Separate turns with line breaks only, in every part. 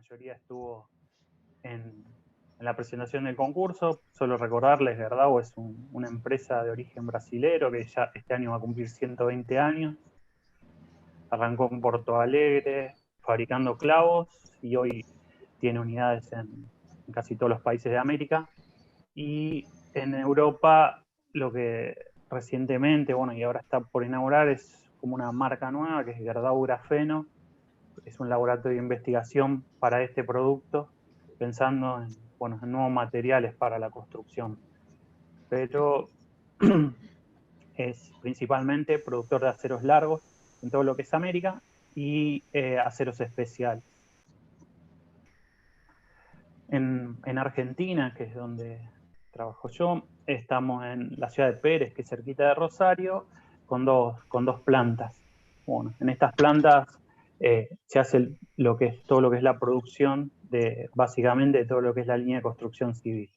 mayoría estuvo en la presentación del concurso. Solo recordarles, Gerdau es una empresa de origen brasilero que ya este año va a cumplir 120 años. Arrancó en Porto Alegre fabricando clavos y hoy tiene unidades en casi todos los países de América. Y en Europa, lo que recientemente, bueno, y ahora está por inaugurar, es como una marca nueva que es Gerdau Grafeno. Es un laboratorio de investigación para este producto, pensando en, bueno, en nuevos materiales para la construcción. Pero es principalmente productor de aceros largos en todo lo que es América y aceros especiales. En Argentina, que es donde trabajo yo, estamos en la ciudad de Pérez, que es cerquita de Rosario, con dos plantas. Bueno, en estas plantas se hace todo lo que es la producción básicamente de todo lo que es la línea de construcción civil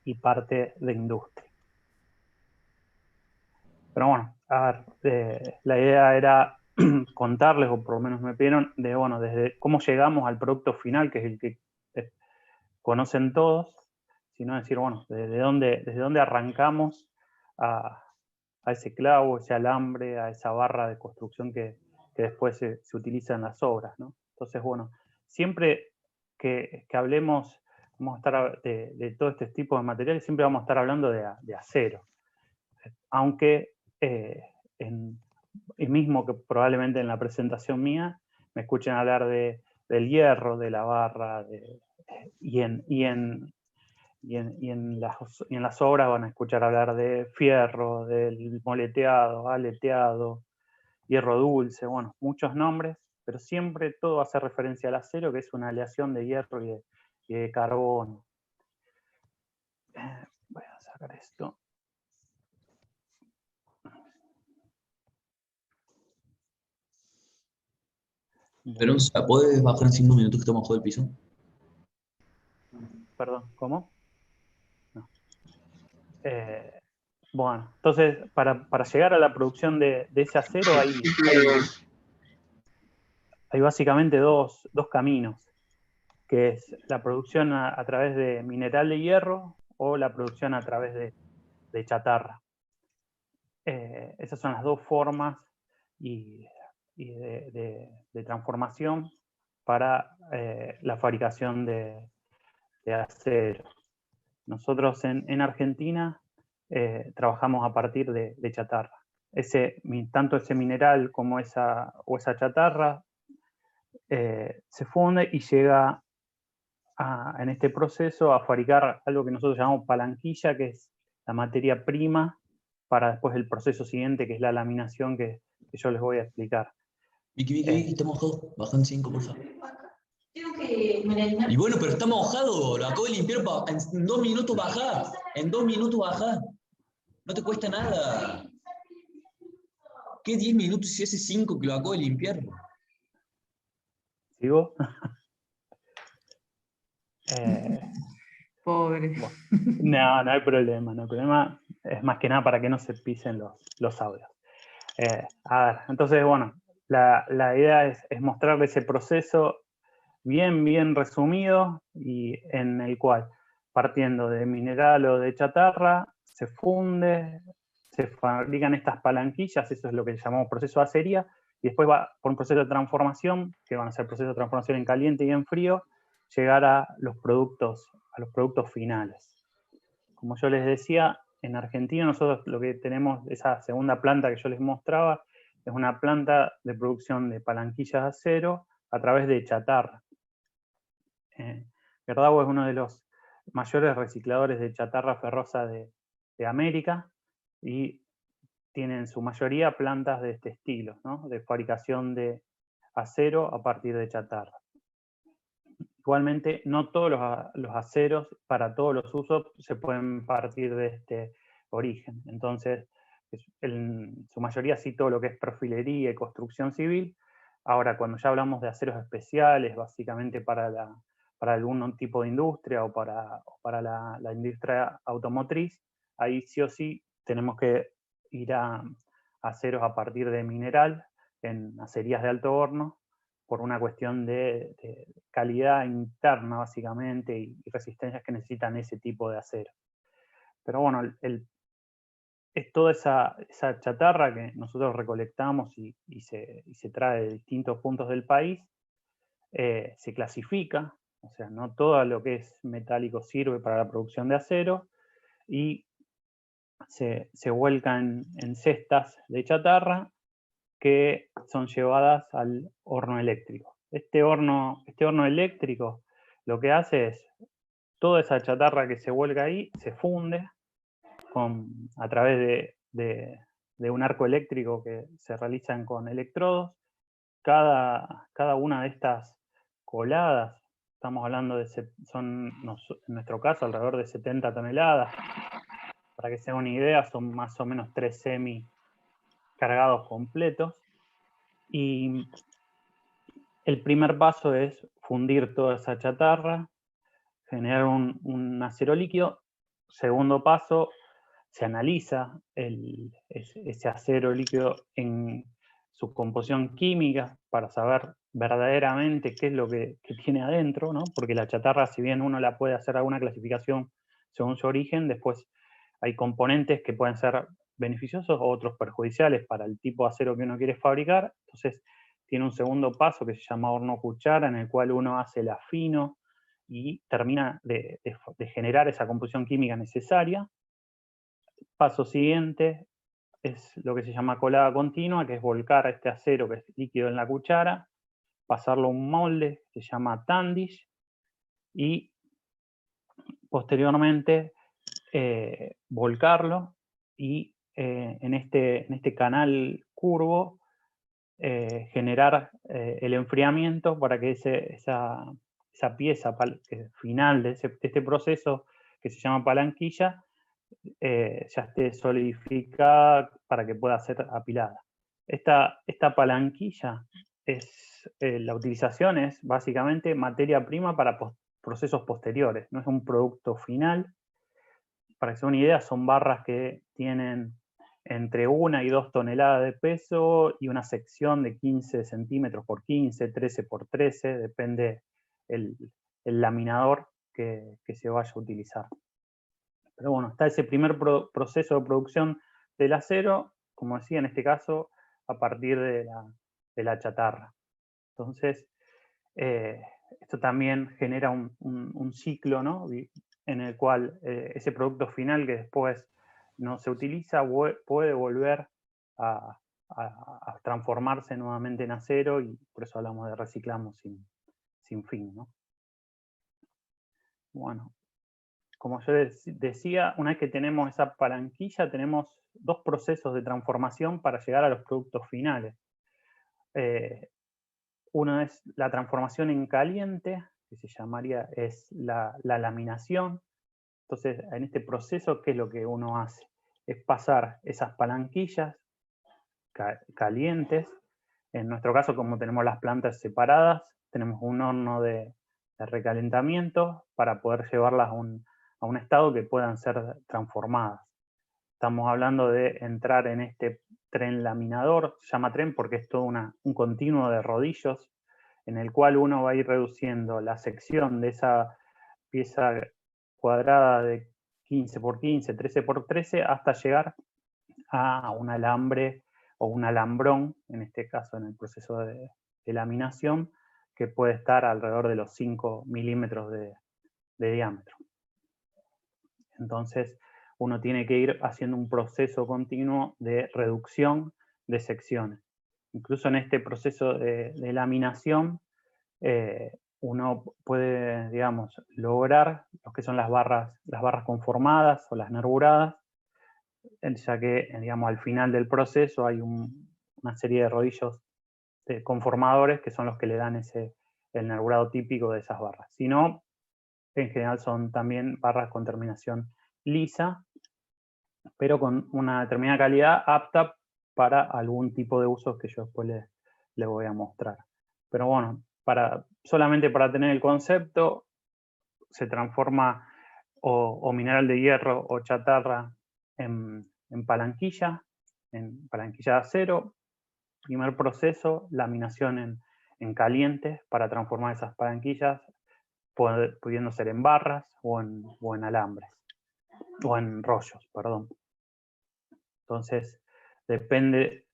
y parte de industria. Pero bueno, a ver, la idea era contarles, o por lo menos me pidieron, desde cómo llegamos al producto final, que es el que conocen todos, sino decir, bueno, desde dónde arrancamos a ese clavo, ese alambre, a esa barra de construcción que después se utiliza en las obras, ¿no? Entonces, bueno, siempre que hablemos, vamos a estar de todo este tipo de materiales, siempre vamos a estar hablando de acero. Aunque y mismo que probablemente en la presentación mía me escuchen hablar del hierro, de la barra, y en las obras van a escuchar hablar de fierro, del moleteado, aleteado, hierro dulce, bueno, muchos nombres, pero siempre todo hace referencia al acero, que es una aleación de hierro y de carbono. Voy a sacar esto.
Pero, ¿puedes bajar en 5 minutos que estamos bajo el piso?
Perdón, ¿cómo? No. Bueno, entonces, para llegar a la producción de ese acero hay básicamente dos caminos, que es la producción a través de mineral de hierro o la producción a través de chatarra. Esas son las dos formas de transformación para la fabricación de acero. Nosotros en Argentina trabajamos a partir de chatarra. Tanto ese mineral como esa chatarra se funde y llega en este proceso a fabricar algo que nosotros llamamos palanquilla, que es la materia prima para después el proceso siguiente, que es la laminación que yo les voy a explicar.
Vicky, está mojado. Baja en 5, por favor. Y bueno, pero está mojado. Lo acabo de limpiar. En 2 minutos baja. En 2 minutos baja. No te cuesta nada. ¿Qué 10 minutos si hace 5 que lo acabo de limpiar?
¿Sigo?
Pobre.
Bueno, no hay problema, no hay problema. Es más que nada para que no se pisen los audios. A ver, entonces, bueno, la idea es mostrarle ese proceso bien resumido y en el cual, partiendo de mineral o de chatarra, se funde, se fabrican estas palanquillas, eso es lo que llamamos proceso de acería, y después va por un proceso de transformación, que van a ser procesos de transformación en caliente y en frío, llegar a los productos finales. Como yo les decía, en Argentina nosotros lo que tenemos, esa segunda planta que yo les mostraba, es una planta de producción de palanquillas de acero a través de chatarra. Gerdau es uno de los mayores recicladores de chatarra ferrosa de América y tiene en su mayoría plantas de este estilo, ¿no? De fabricación de acero a partir de chatarra. Igualmente, no todos los aceros para todos los usos se pueden partir de este origen. Entonces, en su mayoría sí todo lo que es perfilería y construcción civil. Ahora, cuando ya hablamos de aceros especiales, básicamente para algún tipo de industria o para la industria automotriz, ahí sí o sí tenemos que ir a aceros a partir de mineral en acerías de alto horno, por una cuestión de calidad interna, básicamente, y resistencias que necesitan ese tipo de acero. Pero bueno, es toda esa chatarra que nosotros recolectamos y se trae de distintos puntos del país, se clasifica, o sea, no todo lo que es metálico sirve para la producción de acero, y se vuelca en cestas de chatarra que son llevadas al horno eléctrico. Este horno eléctrico lo que hace es, toda esa chatarra que se vuelca ahí se funde a través de un arco eléctrico que se realizan con electrodos. Cada una de estas coladas, estamos hablando son en nuestro caso alrededor de 70 toneladas. Para que se hagan una idea, son más o menos 3 semi cargados completos. Y el primer paso es fundir toda esa chatarra, generar un acero líquido. Segundo paso, se analiza ese acero líquido en su composición química para saber verdaderamente qué es lo que tiene adentro, ¿no? Porque la chatarra, si bien uno la puede hacer alguna clasificación según su origen, después hay componentes que pueden ser beneficiosos o otros perjudiciales para el tipo de acero que uno quiere fabricar. Entonces tiene un segundo paso que se llama horno cuchara, en el cual uno hace el afino y termina de generar esa composición química necesaria. Paso siguiente es lo que se llama colada continua, que es volcar este acero que es líquido en la cuchara, pasarlo a un molde que se llama tandish, y posteriormente volcarlo y en este canal curvo generar el enfriamiento para que esa pieza final de este proceso, que se llama palanquilla, ya esté solidificada para que pueda ser apilada. Esta palanquilla, la utilización es básicamente materia prima para procesos posteriores, no es un producto final. Para que se den una idea, son barras que tienen entre 1 y 2 toneladas de peso y una sección de 15 centímetros por 15, 13 por 13, depende el laminador que se vaya a utilizar. Pero bueno, está ese primer proceso de producción del acero, como decía, en este caso, a partir de la chatarra. Entonces, esto también genera un ciclo, ¿no? En el cual ese producto final que después no se utiliza puede volver a transformarse nuevamente en acero, y por eso hablamos de reciclamos sin fin, ¿no? Bueno, como yo decía, una vez que tenemos esa palanquilla, tenemos dos procesos de transformación para llegar a los productos finales. Uno es la transformación en caliente, que se llamaría la laminación. Entonces, en este proceso, ¿qué es lo que uno hace? Es pasar esas palanquillas calientes. En nuestro caso, como tenemos las plantas separadas, tenemos un horno de recalentamiento para poder llevarlas a un estado que puedan ser transformadas. Estamos hablando de entrar en este tren laminador, se llama tren porque es todo un continuo de rodillos, en el cual uno va a ir reduciendo la sección de esa pieza cuadrada de 15 por 15, 13 por 13, hasta llegar a un alambre o un alambrón, en este caso en el proceso de laminación, que puede estar alrededor de los 5 milímetros de diámetro. Entonces, uno tiene que ir haciendo un proceso continuo de reducción de secciones. Incluso en este proceso de laminación, uno puede, digamos, lograr lo que son las barras conformadas o las nervuradas, ya que, digamos, al final del proceso hay una serie de rodillos conformadores que son los que le dan el nervurado típico de esas barras. Si no, en general son también barras con terminación lisa, pero con una determinada calidad apta para algún tipo de usos que yo después les voy a mostrar. Pero bueno, solamente para tener el concepto, se transforma o mineral de hierro o chatarra en palanquilla de acero. Primer proceso, laminación en caliente para transformar esas palanquillas, pudiendo ser en barras o en alambres, o en rollos, perdón. Entonces, depende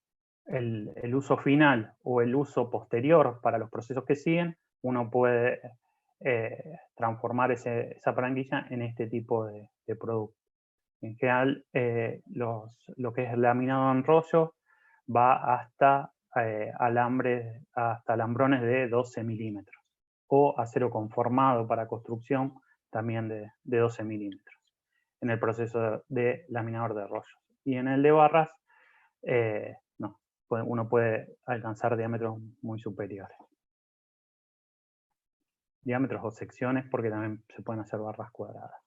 el uso final o el uso posterior para los procesos que siguen, uno puede transformar esa palanquilla en este tipo de producto. En general, lo que es laminado en rollo va hasta alambrones de 12 milímetros, o acero conformado para construcción también de 12 milímetros, en el proceso de laminador de rollos. Y en el de barras, no, uno puede alcanzar diámetros muy superiores. Diámetros o secciones, porque también se pueden hacer barras cuadradas.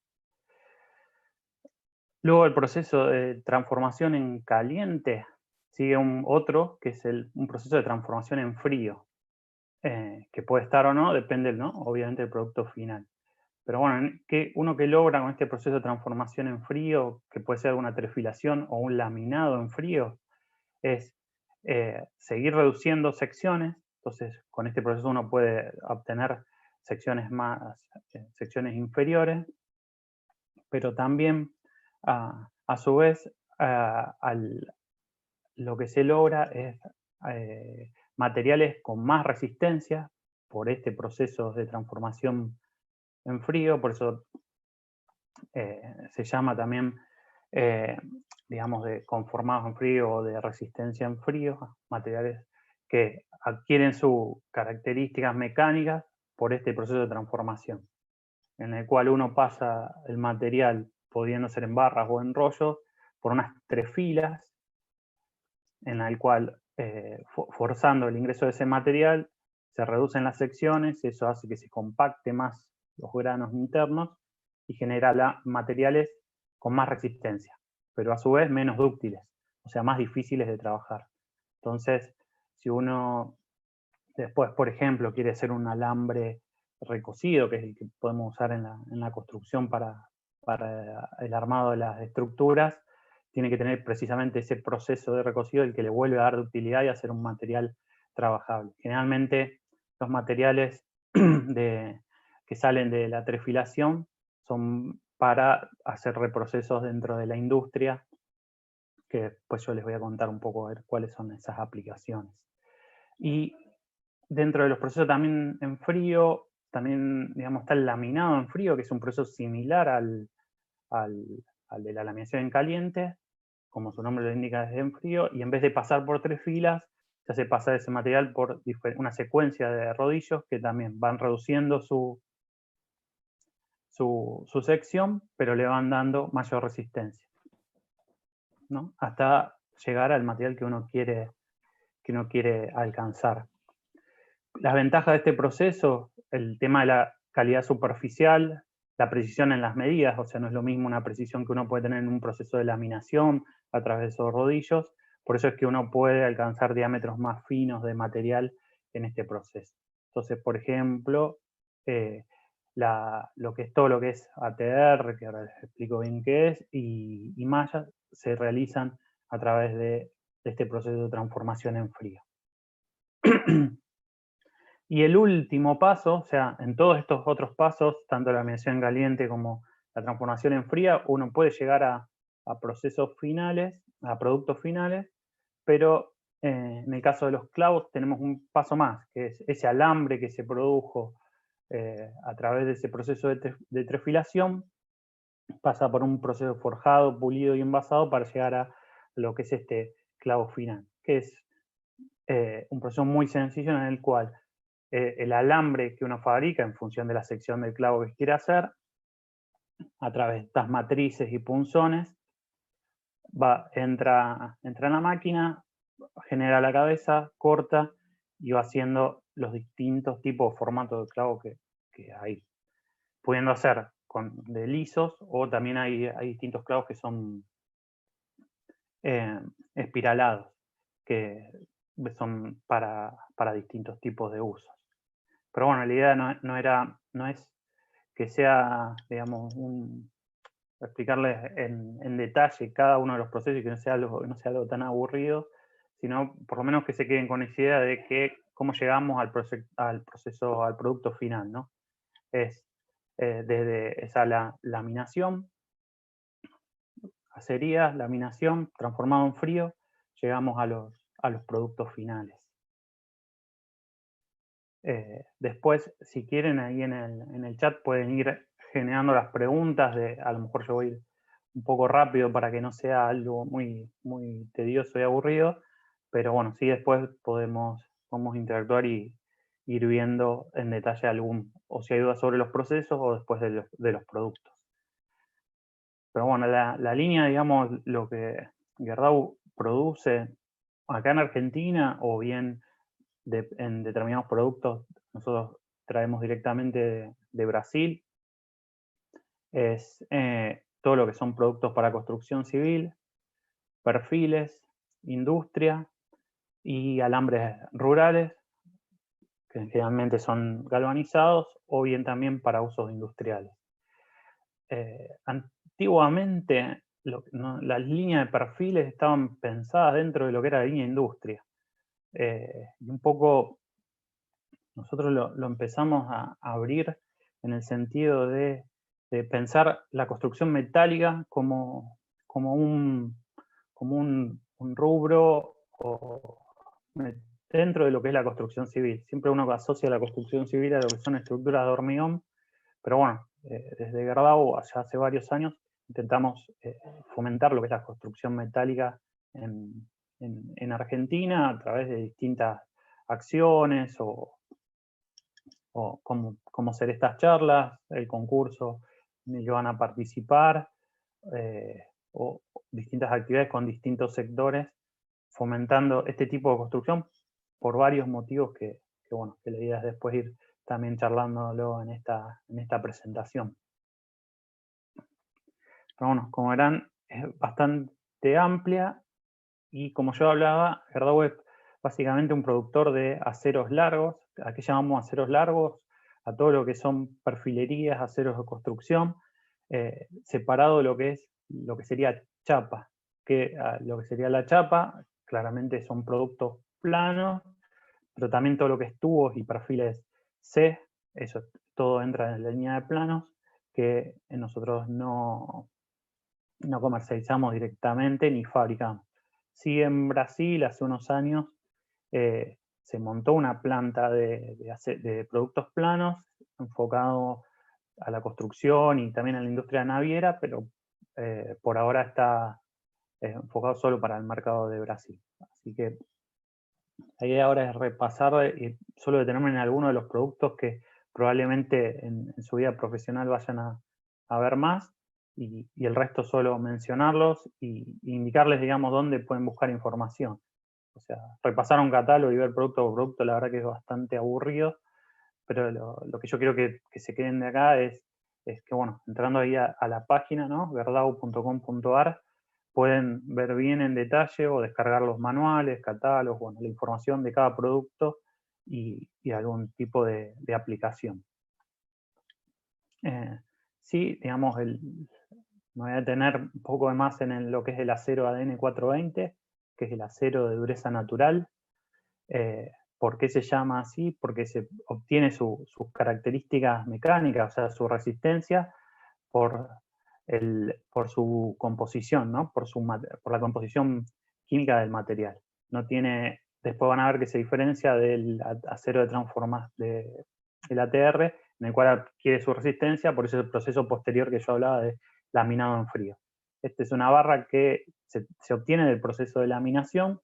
Luego el proceso de transformación en caliente sigue otro, que es un proceso de transformación en frío, que puede estar o no, depende, ¿no?, obviamente, del producto final. Pero bueno, uno que logra con este proceso de transformación en frío, que puede ser una trefilación o un laminado en frío, es seguir reduciendo secciones. Entonces, con este proceso uno puede obtener secciones inferiores, pero también, a su vez, lo que se logra es materiales con más resistencia por este proceso de transformación en frío. Por eso se llama también, digamos, de conformados en frío o de resistencia en frío, materiales que adquieren sus características mecánicas por este proceso de transformación, en el cual uno pasa el material, pudiendo ser en barras o en rollos, por unas trefilas, en el cual, forzando el ingreso de ese material, se reducen las secciones, eso hace que se compacte más los granos internos y genera materiales con más resistencia, pero a su vez menos dúctiles, o sea, más difíciles de trabajar. Entonces, si uno después, por ejemplo, quiere hacer un alambre recocido, que es el que podemos usar en la construcción para el armado de las estructuras, tiene que tener precisamente ese proceso de recocido el que le vuelve a dar ductilidad y hacer un material trabajable. Generalmente los materiales que salen de la trefilación son para hacer reprocesos dentro de la industria, que después yo les voy a contar un poco a ver cuáles son esas aplicaciones. Y dentro de los procesos también en frío, también, digamos, está el laminado en frío, que es un proceso similar al de la laminación en caliente, como su nombre lo indica, es en frío, y en vez de pasar por trefilas, se hace pasar ese material por una secuencia de rodillos que también van reduciendo su sección, pero le van dando mayor resistencia, ¿no?, hasta llegar al material que uno quiere alcanzar. Las ventajas de este proceso: el tema de la calidad superficial, la precisión en las medidas, o sea, no es lo mismo una precisión que uno puede tener en un proceso de laminación a través de esos rodillos. Por eso es que uno puede alcanzar diámetros más finos de material en este proceso. Entonces, por ejemplo, todo lo que es ATR, que ahora les explico bien qué es, y mallas, se realizan a través de este proceso de transformación en frío. Y el último paso, o sea, en todos estos otros pasos, tanto la laminación en caliente como la transformación en fría, uno puede llegar a procesos finales, a productos finales, pero en el caso de los clavos tenemos un paso más, que es ese alambre que se produjo a través de ese proceso de trefilación, pasa por un proceso forjado, pulido y envasado para llegar a lo que es este clavo final, que es un proceso muy sencillo en el cual el alambre que uno fabrica en función de la sección del clavo que quiere hacer, a través de estas matrices y punzones, entra en la máquina, genera la cabeza, corta y va haciendo los distintos tipos de formatos de clavo que hay, pudiendo hacer de lisos, o también hay distintos clavos que son espiralados, que son para distintos tipos de usos. Pero bueno, la idea no es que sea, digamos, explicarles en detalle cada uno de los procesos y que no sea algo tan aburrido, sino por lo menos que se queden con esa idea de que cómo llegamos al proceso, al producto final, ¿no? Es desde esa laminación, acería, laminación, transformado en frío, llegamos a los productos finales. Después, si quieren, ahí en el chat pueden ir generando las preguntas. A lo mejor yo voy un poco rápido para que no sea algo muy, muy tedioso y aburrido, pero bueno, sí después podemos interactuar y ir viendo en detalle o si hay dudas sobre los procesos o después de los productos. Pero bueno, la línea, digamos, lo que Gerdau produce acá en Argentina o bien en determinados productos, nosotros traemos directamente de Brasil, es todo lo que son productos para construcción civil, perfiles, industria y alambres rurales, que generalmente son galvanizados, o bien también para usos industriales. Antiguamente, las líneas de perfiles estaban pensadas dentro de lo que era la línea de industria. Y un poco nosotros lo empezamos a abrir en el sentido de pensar la construcción metálica como un rubro dentro de lo que es la construcción civil. Siempre uno asocia la construcción civil a lo que son estructuras de hormigón, pero bueno, desde Gerdau, allá hace varios años, intentamos fomentar lo que es la construcción metálica en Argentina a través de distintas acciones o cómo hacer estas charlas, el concurso en el que van a participar, o distintas actividades con distintos sectores, fomentando este tipo de construcción por varios motivos que la idea es después ir también charlándolo en esta presentación. Pero bueno, como verán, es bastante amplia y como yo hablaba, Gerdau es básicamente un productor de aceros largos. ¿A qué llamamos aceros largos? A todo lo que son perfilerías, aceros de construcción, separado de lo que sería chapa. Lo que sería la chapa, claramente son productos planos, pero también todo lo que es tubos y perfiles C, eso todo entra en la línea de planos, que nosotros no comercializamos directamente ni fabricamos. Sí, en Brasil hace unos años se montó una planta de productos planos enfocado a la construcción y también a la industria naviera, pero por ahora está enfocado solo para el mercado de Brasil. Así que la idea ahora es repasar y solo detenerme en algunos de los productos que probablemente en su vida profesional vayan a ver más, y el resto solo mencionarlos y indicarles, digamos, dónde pueden buscar información. O sea, repasar un catálogo y ver producto por producto, la verdad que es bastante aburrido, pero lo que yo quiero que se queden de acá es que, bueno, entrando ahí a la página, ¿no? gerdau.com.ar, pueden ver bien en detalle o descargar los manuales, catálogos, bueno, la información de cada producto y algún tipo de aplicación. Sí, digamos, me voy a detener un poco más en lo que es el acero ADN 420, que es el acero de dureza natural. ¿Por qué se llama así? Porque se obtiene sus características mecánicas, o sea, su resistencia, por su composición, ¿no? por la composición química del material. Después van a ver que se diferencia del acero de del ATR, en el cual adquiere su resistencia, por eso el proceso posterior que yo hablaba de laminado en frío. Esta es una barra que se obtiene del proceso de laminación,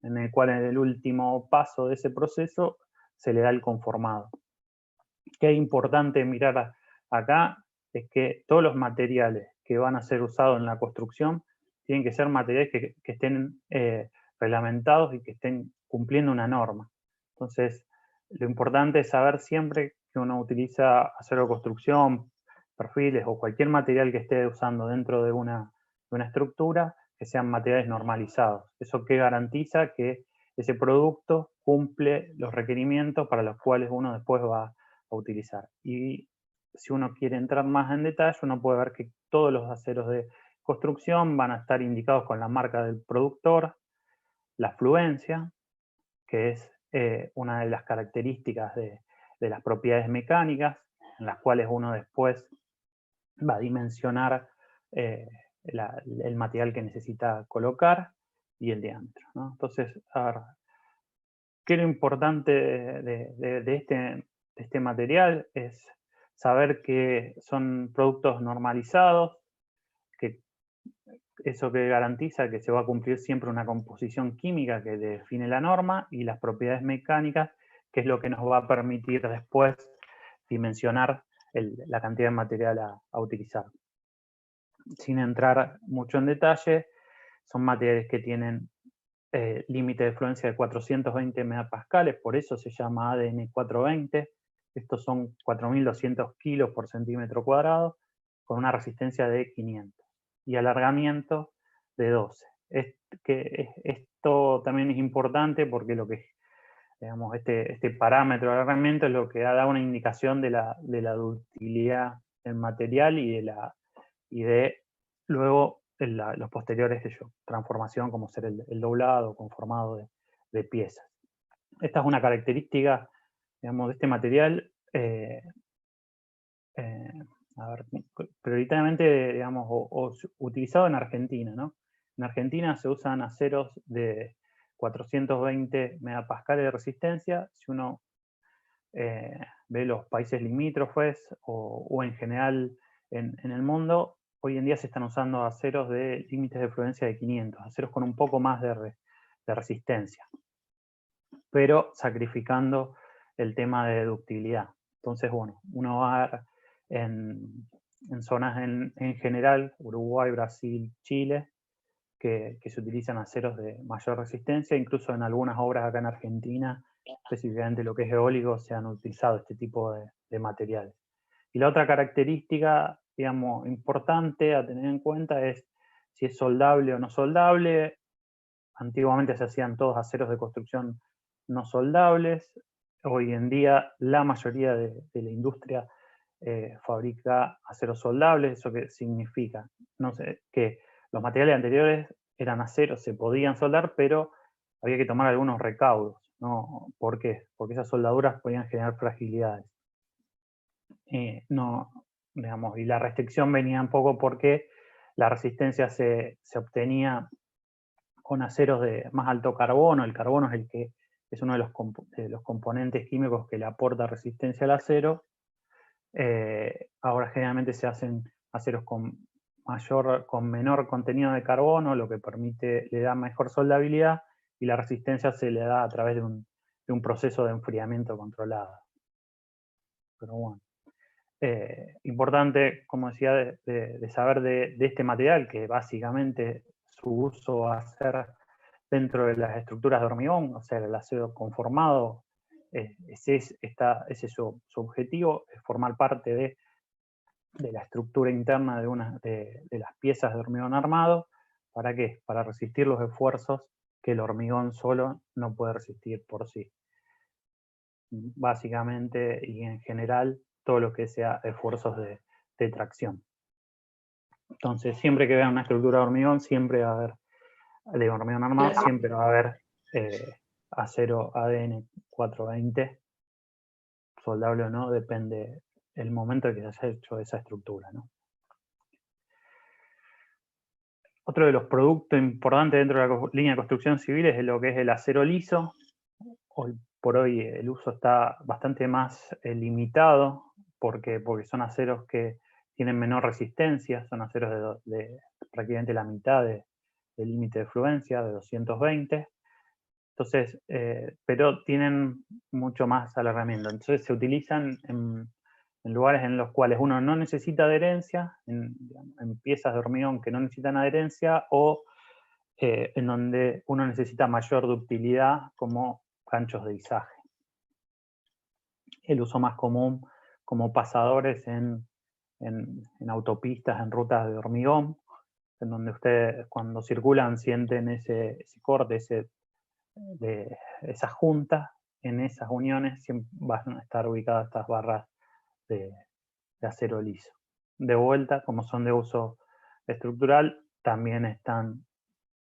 en el cual en el último paso de ese proceso se le da el conformado. Qué es importante mirar acá es que todos los materiales que van a ser usados en la construcción tienen que ser materiales que estén reglamentados y que estén cumpliendo una norma. Entonces, lo importante es saber siempre que uno utiliza acero de construcción, perfiles o cualquier material que esté usando dentro de una estructura, que sean materiales normalizados. Eso que garantiza que ese producto cumple los requerimientos para los cuales uno después va a utilizar. Y si uno quiere entrar más en detalle, uno puede ver que todos los aceros de construcción van a estar indicados con la marca del productor, la fluencia, que es una de las características de las propiedades mecánicas, en las cuales uno después va a dimensionar el material que necesita colocar y el diámetro, ¿no? Entonces, a ver, ¿qué es lo importante de este material? Es saber que son productos normalizados, que eso que garantiza que se va a cumplir siempre una composición química que define la norma, y las propiedades mecánicas, que es lo que nos va a permitir después dimensionar la cantidad de material a utilizar. Sin entrar mucho en detalle, son materiales que tienen límite de fluencia de 420 megapascales, por eso se llama ADN 420. Estos son 4.200 kilos por centímetro cuadrado, con una resistencia de 500 y alargamiento de 12. Esto también es importante porque lo que, digamos, este parámetro de alargamiento es lo que da una indicación de la ductilidad del material y de luego los posteriores transformación, como ser el doblado, conformado de piezas. Esta es una característica, digamos, de este material, a ver, prioritariamente, digamos, utilizado en Argentina, ¿no? En Argentina se usan aceros de 420 megapascales de resistencia. Si uno ve los países limítrofes o en general en el mundo, hoy en día se están usando aceros de límites de fluencia de 500, aceros con un poco más de resistencia, pero sacrificando el tema de ductilidad. Entonces, bueno, uno va a ver en zonas en general, Uruguay, Brasil, Chile, que se utilizan aceros de mayor resistencia. Incluso en algunas obras acá en Argentina, específicamente lo que es eólico, se han utilizado este tipo de materiales. Y la otra característica, digamos, importante a tener en cuenta es si es soldable o no soldable. Antiguamente se hacían todos aceros de construcción no soldables. Hoy en día la mayoría de la industria fabrica aceros soldables. ¿Eso qué significa? No sé, que los materiales anteriores eran aceros, se podían soldar, pero había que tomar algunos recaudos, ¿no? ¿Por qué? Porque esas soldaduras podían generar fragilidades. No, digamos, y la restricción venía un poco porque la resistencia se obtenía con aceros de más alto carbono. El carbono es el que es uno de los componentes químicos que le aporta resistencia al acero. Ahora generalmente se hacen aceros con menor contenido de carbono, lo que le da mejor soldabilidad, y la resistencia se le da a través de un proceso de enfriamiento controlado. Pero bueno. Importante, como decía, de saber de este material, que básicamente su uso va a ser dentro de las estructuras de hormigón, o sea, el acero conformado. Ese es su objetivo, es formar parte de la estructura interna de las piezas de hormigón armado. ¿Para qué? Para resistir los esfuerzos que el hormigón solo no puede resistir por sí. Básicamente y en general, todo lo que sea esfuerzos de tracción. Entonces, siempre que vean una estructura de hormigón, siempre va a haber, de hormigón armado, siempre va a haber acero ADN 420, soldable o no, depende el momento en que se haya hecho esa estructura, ¿no? Otro de los productos importantes dentro de la línea de construcción civil es lo que es el acero liso. Hoy por hoy el uso está bastante más limitado porque son aceros que tienen menor resistencia, son aceros de prácticamente la mitad del límite de fluencia, de 220. Entonces, pero tienen mucho más alargamiento. Entonces se utilizan en lugares en los cuales uno no necesita adherencia, en piezas de hormigón que no necesitan adherencia, o en donde uno necesita mayor ductilidad, como ganchos de izaje. El uso más común como pasadores en autopistas, en rutas de hormigón, en donde ustedes cuando circulan sienten ese corte, esa junta. En esas uniones siempre van a estar ubicadas estas barras de acero liso. De vuelta, como son de uso estructural, también están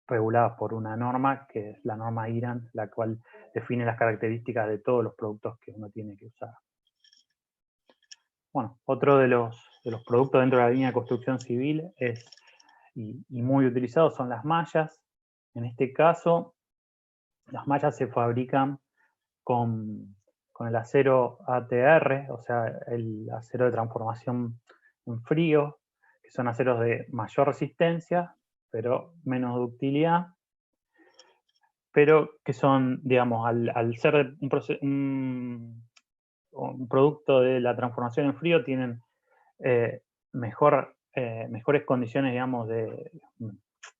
reguladas por una norma, que es la norma IRAN, la cual define las características de todos los productos que uno tiene que usar. Bueno, otro de los productos dentro de la línea de construcción civil y muy utilizados son las mallas. En este caso, las mallas se fabrican con el acero ATR, o sea, el acero de transformación en frío, que son aceros de mayor resistencia, pero menos ductilidad, pero que son, digamos, al ser un producto de la transformación en frío, tienen mejores condiciones, digamos,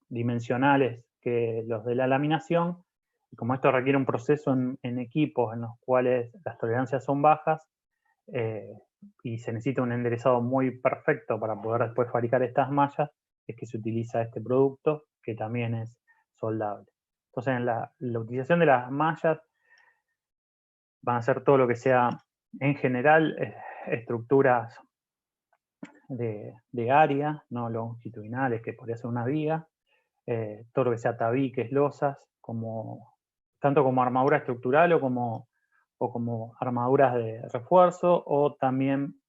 dimensionales que los de la laminación. Y como esto requiere un proceso en equipos en los cuales las tolerancias son bajas, y se necesita un enderezado muy perfecto para poder después fabricar estas mallas, es que se utiliza este producto, que también es soldable. Entonces, en la utilización de las mallas van a ser todo lo que sea, en general, estructuras de área, no longitudinales, que podría ser una viga, todo lo que sea tabiques, losas, tanto como armadura estructural o como armaduras de refuerzo, o también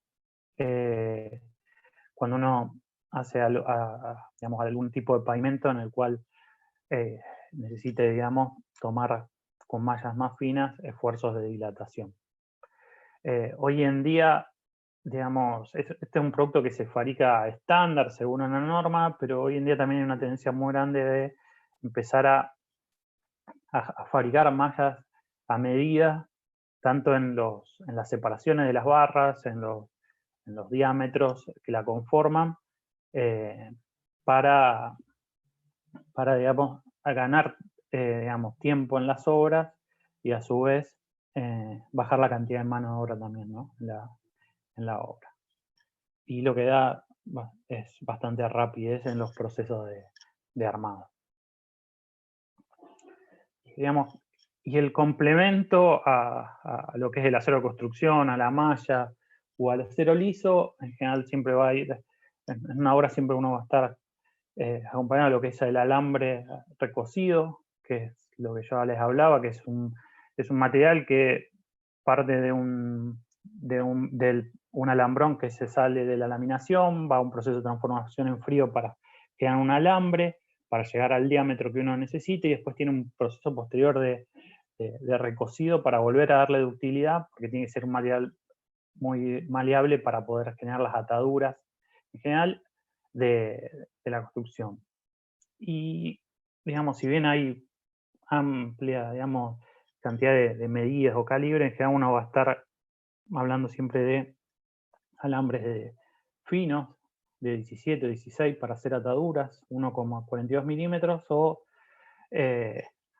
cuando uno hace digamos, algún tipo de pavimento en el cual necesite, digamos, tomar con mallas más finas esfuerzos de dilatación. Hoy en día, digamos, este es un producto que se fabrica estándar según una norma, pero hoy en día también hay una tendencia muy grande de empezar a fabricar mallas a medida, tanto en las separaciones de las barras, en los diámetros que la conforman, para digamos, ganar digamos, tiempo en las obras y a su vez bajar la cantidad de mano de obra también, ¿no? en la obra. Y lo que da es bastante rapidez en los procesos de armado. Digamos, y el complemento a lo que es el acero de construcción, a la malla o al acero liso, en general siempre va a ir, en una obra siempre uno va a estar acompañado de lo que es el alambre recocido, que es lo que yo les hablaba, que es un material que parte de un alambrón que se sale de la laminación, va a un proceso de transformación en frío para crear un alambre, para llegar al diámetro que uno necesite, y después tiene un proceso posterior de recocido para volver a darle ductilidad, porque tiene que ser un material muy maleable para poder generar las ataduras, en general, de la construcción. Y, digamos, si bien hay amplia, digamos, cantidad de medidas o calibres, en general uno va a estar hablando siempre de alambres finos, de 17 o 16 para hacer ataduras, 1,42 milímetros, o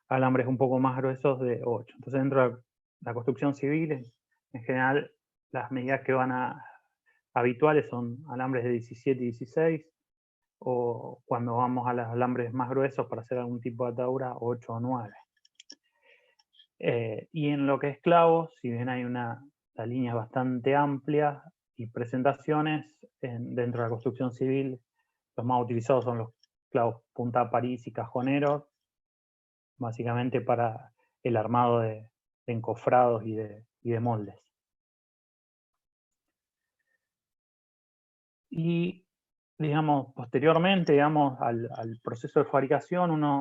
alambres un poco más gruesos de 8. Entonces, dentro de la construcción civil, en general, las medidas que habituales son alambres de 17 y 16, o cuando vamos a los alambres más gruesos para hacer algún tipo de atadura, 8 o 9. Y en lo que es clavos, si bien hay una línea bastante amplia y presentaciones, dentro de la construcción civil, los más utilizados son los clavos punta París y cajoneros, básicamente para el armado de encofrados y de moldes. Y, digamos, posteriormente, digamos, al proceso de fabricación, uno,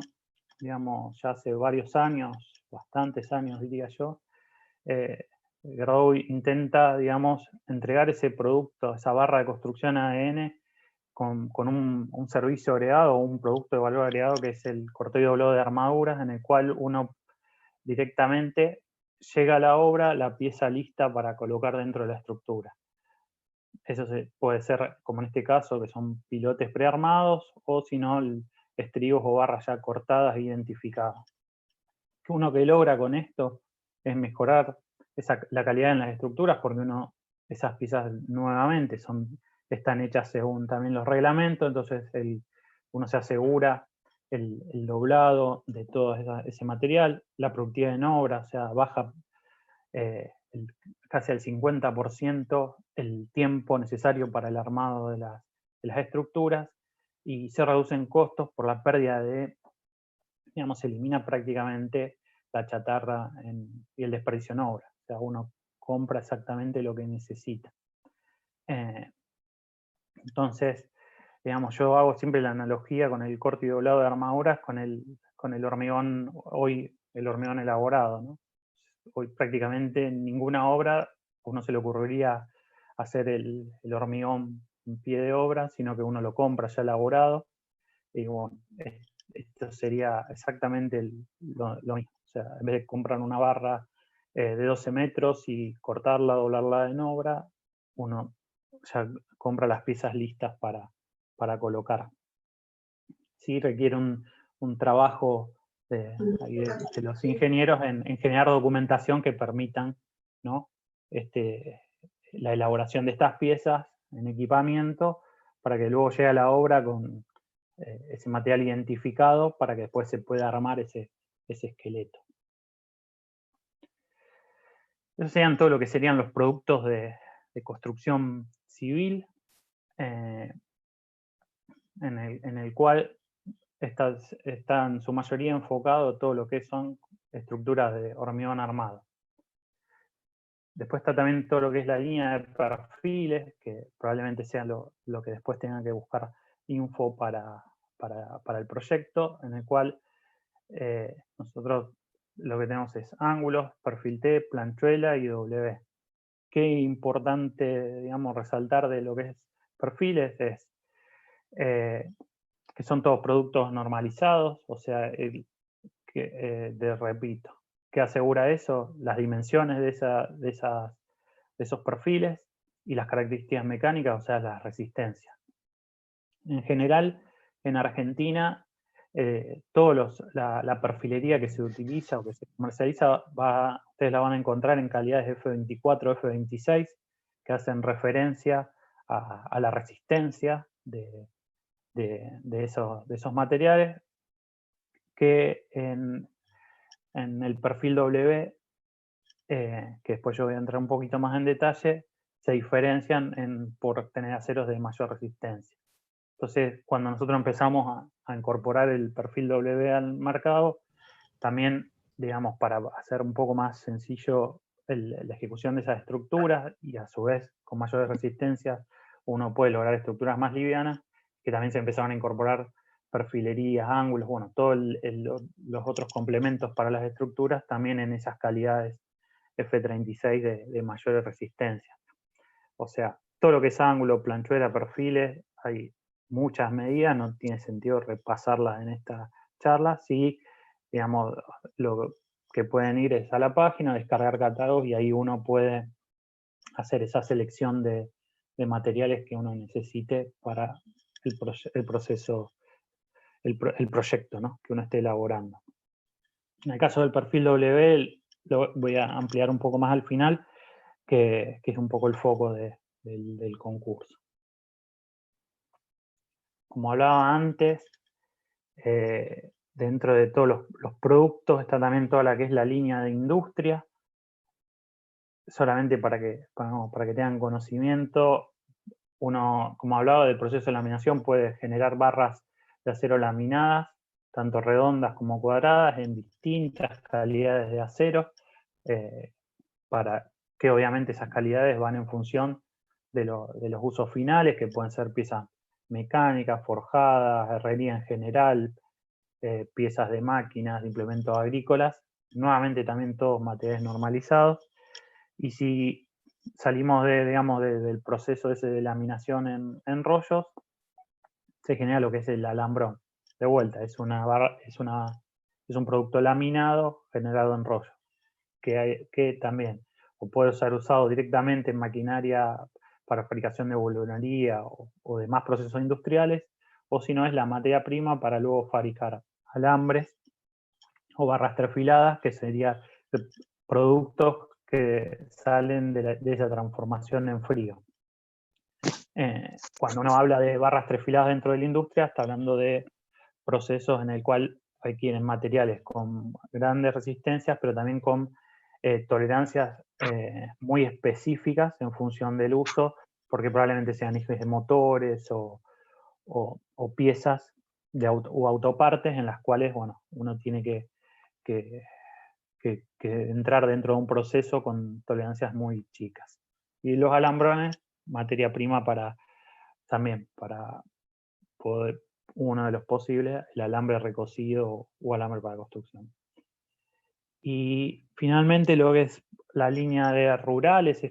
digamos, ya hace varios años, bastantes años diría yo, Gerdau intenta, digamos, entregar ese producto, esa barra de construcción ADN, con un servicio agregado o un producto de valor agregado, que es el cortado y doblado de armaduras, en el cual uno directamente llega a la obra la pieza lista para colocar dentro de la estructura. Eso puede ser, como en este caso, que son pilotes prearmados, o si no, estribos o barras ya cortadas e identificadas. Uno que logra con esto es mejorar la calidad en las estructuras, porque esas piezas nuevamente están hechas según también los reglamentos, entonces uno se asegura el doblado de todo ese material, la productividad en obra, o sea, baja casi al 50% el tiempo necesario para el armado de las estructuras, y se reducen costos por la pérdida de digamos, se elimina prácticamente la chatarra y el desperdicio en obra. O sea, uno compra exactamente lo que necesita. Entonces, digamos, yo hago siempre la analogía con el corte y doblado de armaduras con el hormigón, hoy el hormigón elaborado, ¿no? Hoy prácticamente en ninguna obra uno se le ocurriría hacer el hormigón en pie de obra, sino que uno lo compra ya elaborado. Y bueno, esto sería exactamente lo mismo. O sea, en vez de comprar una barra de 12 metros y cortarla, doblarla en obra, uno ya compra las piezas listas para colocar. Sí requiere un trabajo de los ingenieros en generar documentación que permitan, ¿no? La elaboración de estas piezas en equipamiento para que luego llegue a la obra con ese material identificado para que después se pueda armar ese esqueleto. Eso serían todo lo que serían los productos de construcción civil, en el cual está en su mayoría enfocado todo lo que son estructuras de hormigón armado. Después está también todo lo que es la línea de perfiles, que probablemente sea lo que después tengan que buscar info para el proyecto, en el cual nosotros lo que tenemos es ángulos, perfil T, planchuela y W. Qué importante, digamos, resaltar de lo que es perfiles es que son todos productos normalizados, o sea, repito, ¿qué asegura eso? Las dimensiones de esos perfiles y las características mecánicas, o sea, las resistencias. En general, en Argentina, la perfilería que se utiliza o que se comercializa, ustedes la van a encontrar en calidades F24, F26, que hacen referencia a la resistencia de esos materiales, que en el perfil W, que después yo voy a entrar un poquito más en detalle, se diferencian por tener aceros de mayor resistencia. Entonces, cuando nosotros empezamos a incorporar el perfil W al mercado, también, digamos, para hacer un poco más sencillo la ejecución de esas estructuras y a su vez con mayores resistencias, uno puede lograr estructuras más livianas, que también se empezaron a incorporar perfilerías, ángulos, bueno, todos los otros complementos para las estructuras también en esas calidades F36 de mayores resistencias. O sea, todo lo que es ángulo, planchuela, perfiles, hay muchas medidas, no tiene sentido repasarlas en esta charla. Sí, digamos, lo que pueden ir es a la página, descargar catálogos y ahí uno puede hacer esa selección de materiales que uno necesite para el proceso, el proyecto, ¿no?, que uno esté elaborando. En el caso del perfil W, lo voy a ampliar un poco más al final, que es un poco el foco del concurso. Como hablaba antes, dentro de todos los productos está también toda la que es la línea de industria. Solamente para que tengan conocimiento, uno, como hablaba del proceso de laminación, puede generar barras de acero laminadas, tanto redondas como cuadradas, en distintas calidades de acero, para que obviamente esas calidades van en función de los usos finales, que pueden ser piezas mecánicas, forjadas, herrería en general, piezas de máquinas, de implementos agrícolas, nuevamente también todos materiales normalizados. Y si salimos del proceso ese de laminación en rollos, se genera lo que es el alambrón. De vuelta, es un producto laminado generado en rollo, que también o puede ser usado directamente en maquinaria para fabricación de bolunería o demás procesos industriales, o si no es la materia prima para luego fabricar alambres o barras perfiladas, que serían productos que salen de esa transformación en frío. Cuando uno habla de barras trefiladas dentro de la industria, está hablando de procesos en el cual requieren materiales con grandes resistencias, pero también con tolerancias muy específicas en función del uso, porque probablemente sean ejes de motores o piezas o autopartes en las cuales, bueno, uno tiene que entrar dentro de un proceso con tolerancias muy chicas. Y los alambrones, materia prima también para poder, uno de los posibles, el alambre recocido o alambre para construcción. Y finalmente lo que es la línea de rurales,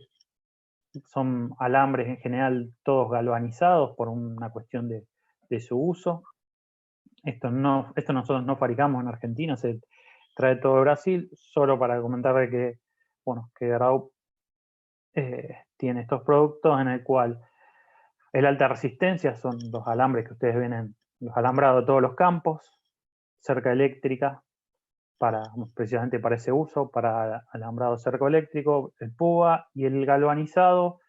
son alambres en general todos galvanizados por una cuestión de su uso. Esto nosotros no fabricamos en Argentina, se trae todo de Brasil, solo para comentar que, bueno, que Grau tiene estos productos en el cual el alta resistencia son los alambres que ustedes ven en los alambrados de todos los campos, cerca eléctrica, precisamente para ese uso, para alambrado cercoeléctrico, el púa, y el galvanizado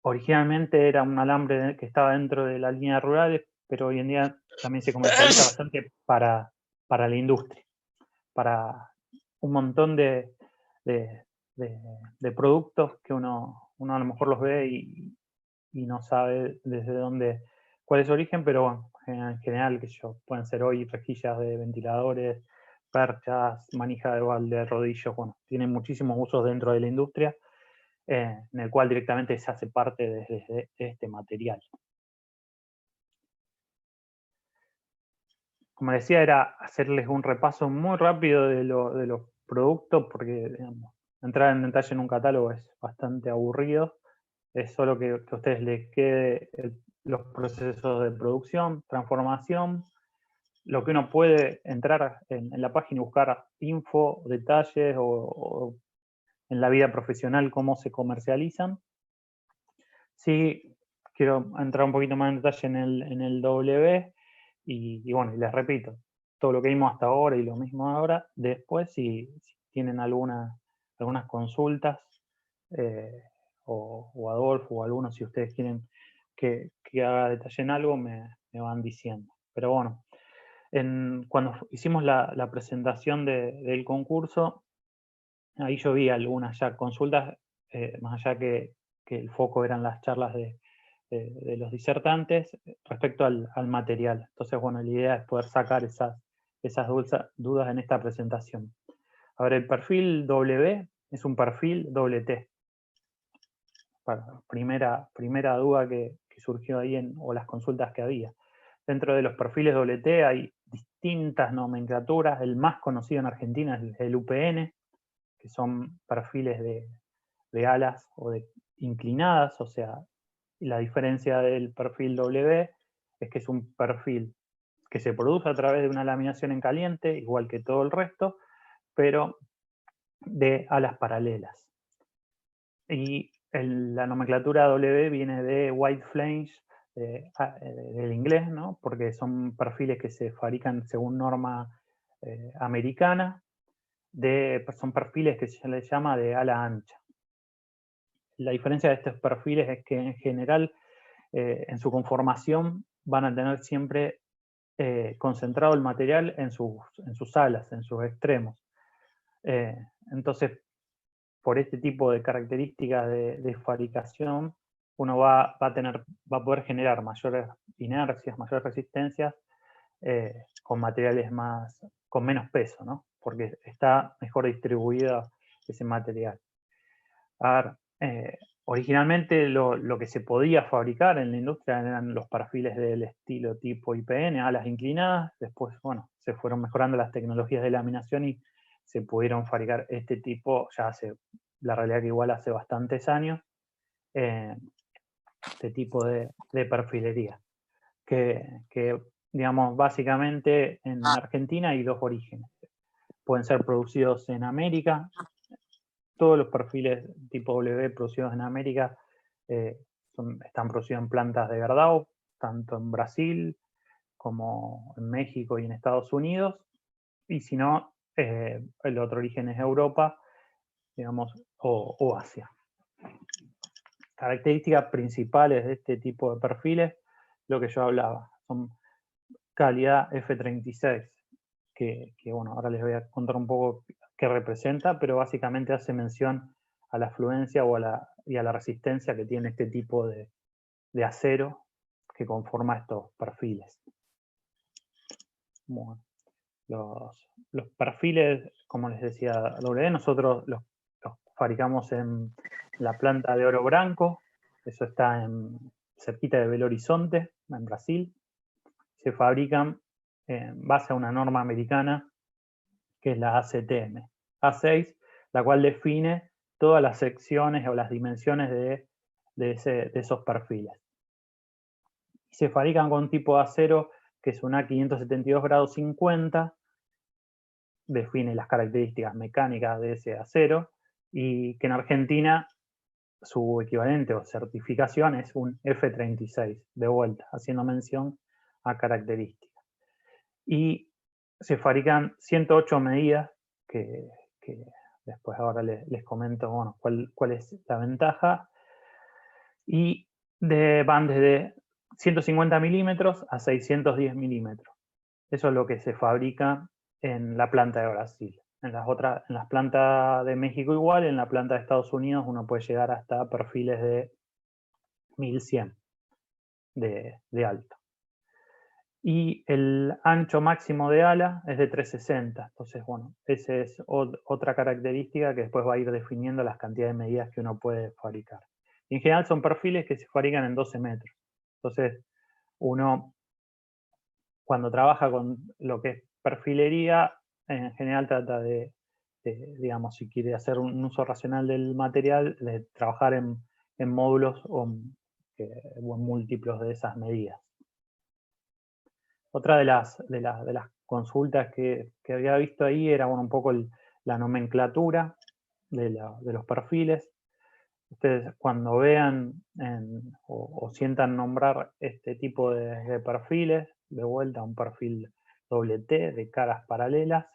originalmente era un alambre que estaba dentro de la línea rural, pero hoy en día también se comercializa bastante para la industria, para un montón de productos que uno a lo mejor los ve y no sabe desde dónde, cuál es su origen, pero bueno, en general, pueden ser hoy rejillas de ventiladores, perchas, manija de balde, rodillos, bueno, tienen muchísimos usos dentro de la industria, en el cual directamente se hace parte de este material. Como decía, era hacerles un repaso muy rápido de los productos, porque digamos, entrar en detalle en un catálogo es bastante aburrido. Es solo que a ustedes les quede los procesos de producción, transformación, lo que uno puede entrar en la página y buscar info, detalles o en la vida profesional cómo se comercializan. Sí, quiero entrar un poquito más en detalle en el W y bueno, les repito, todo lo que vimos hasta ahora y lo mismo ahora. Después, si tienen algunas consultas, o Adolfo o alguno, si ustedes quieren que haga detalle en algo, me van diciendo. Pero bueno, cuando hicimos la presentación del concurso, ahí yo vi algunas ya consultas, más allá que el foco eran las charlas de los disertantes, respecto al material. Entonces, bueno, la idea es poder sacar esas dudas en esta presentación. Ahora, el perfil W es un perfil doble T. Primera duda que surgió ahí o las consultas que había. Dentro de los perfiles doble T hay distintas nomenclaturas. El más conocido en Argentina es el UPN, que son perfiles de alas o de inclinadas, o sea, la diferencia del perfil W es que es un perfil que se produce a través de una laminación en caliente, igual que todo el resto, pero de alas paralelas. Y la nomenclatura W viene de White Flange, del inglés, ¿no? Porque son perfiles que se fabrican según norma americana, son perfiles que se les llama de ala ancha. La diferencia de estos perfiles es que en general en su conformación van a tener siempre concentrado el material en sus alas, en sus extremos. Entonces, por este tipo de características de fabricación, uno va a poder generar mayores inercias, mayores resistencias con materiales con menos peso, ¿no? Porque está mejor distribuido ese material. A ver, originalmente lo que se podía fabricar en la industria eran los perfiles del estilo tipo IPN, alas inclinadas. Después, bueno, se fueron mejorando las tecnologías de laminación y se pudieron fabricar este tipo, la realidad que igual hace bastantes años, este tipo de perfilería. Que, digamos, básicamente en Argentina hay dos orígenes. Pueden ser producidos en América. Todos los perfiles tipo W producidos en América están producidos en plantas de Gerdau, tanto en Brasil como en México y en Estados Unidos. Y si no, el otro origen es Europa, digamos, o Asia. Características principales de este tipo de perfiles, lo que yo hablaba, son calidad F36, que bueno, ahora les voy a contar un poco qué representa, pero básicamente hace mención a la fluencia y a la resistencia que tiene este tipo de acero, que conforma estos perfiles. Bueno, los perfiles, como les decía W, nosotros los fabricamos en la planta de Oro Branco, eso está cerquita de Belo Horizonte, en Brasil. Se fabrican en base a una norma americana que es la ACTM A6, la cual define todas las secciones o las dimensiones de esos perfiles. Se fabrican con tipo de acero que es un A572 grado 50, define las características mecánicas de ese acero, y que en Argentina su equivalente o certificación es un F36, de vuelta, haciendo mención a características. Y se fabrican 108 medidas, que después ahora les comento, bueno, cuál es la ventaja, y van desde 150 milímetros a 610 milímetros. Eso es lo que se fabrica en la planta de Brasil. En las plantas de México igual, en la planta de Estados Unidos uno puede llegar hasta perfiles de 1100 de alto. Y el ancho máximo de ala es de 360. Entonces, bueno, esa es otra característica que después va a ir definiendo las cantidades de medidas que uno puede fabricar. Y en general son perfiles que se fabrican en 12 metros. Entonces, uno, cuando trabaja con lo que es perfilería, en general trata de digamos, si quiere hacer un uso racional del material, de trabajar en módulos o en múltiplos de esas medidas. Otra de las consultas que había visto ahí era, bueno, un poco la nomenclatura de los perfiles. Ustedes cuando vean o sientan nombrar este tipo de perfiles, de vuelta un perfil WT de caras paralelas,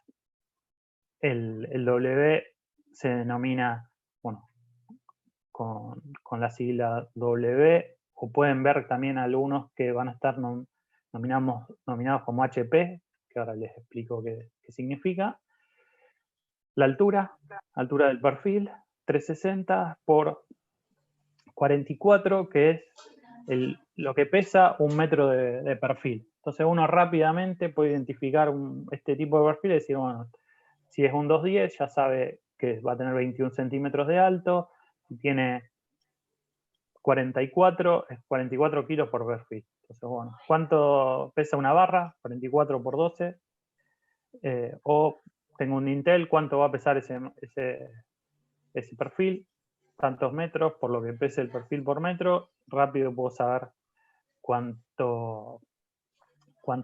el W se denomina, bueno, con la sigla W, o pueden ver también algunos que van a estar nominados como HP, que ahora les explico qué significa. La altura del perfil, 360 por 44, que es lo que pesa un metro de perfil. Entonces uno rápidamente puede identificar este tipo de perfil y decir, bueno, si es un 210 ya sabe que va a tener 21 centímetros de alto, si tiene 44, es 44 kilos por perfil. Entonces, bueno, ¿cuánto pesa una barra? 44 por 12. O tengo un Intel, ¿cuánto va a pesar ese perfil? Tantos metros, por lo que pese el perfil por metro, rápido puedo saber cuánto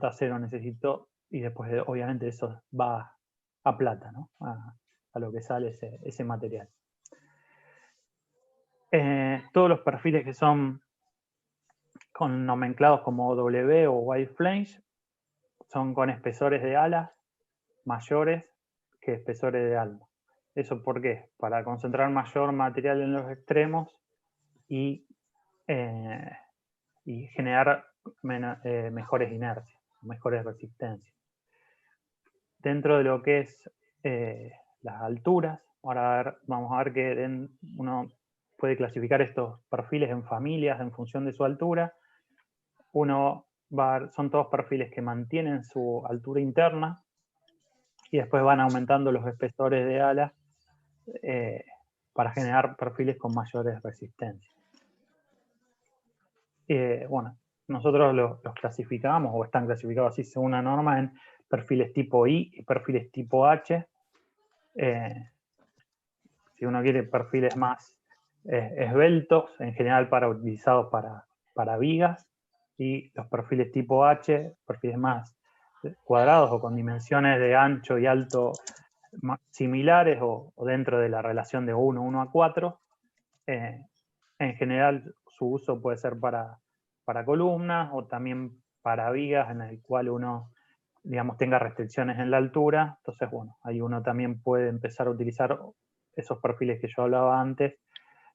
acero necesito, y después obviamente eso va a plata, ¿no? A lo que sale ese material. Todos los perfiles que son nomenclados como W o Wide Flange son con espesores de alas mayores que espesores de alma. ¿Eso por qué? Para concentrar mayor material en los extremos y generar mejores inercias, mejores resistencias. Dentro de lo que es las alturas, ahora vamos a ver que uno puede clasificar estos perfiles en familias en función de su altura. Son todos perfiles que mantienen su altura interna y después van aumentando los espesores de alas para generar perfiles con mayores resistencias. Bueno, nosotros los clasificamos, o están clasificados así según una norma, en perfiles tipo I y perfiles tipo H. Si uno quiere perfiles más esbeltos, en general utilizados para vigas, y los perfiles tipo H, perfiles más cuadrados o con dimensiones de ancho y alto similares o dentro de la relación de 1 a 4. En general su uso puede ser para columnas o también para vigas en el cual uno, digamos, tenga restricciones en la altura. Entonces, bueno, ahí uno también puede empezar a utilizar esos perfiles que yo hablaba antes,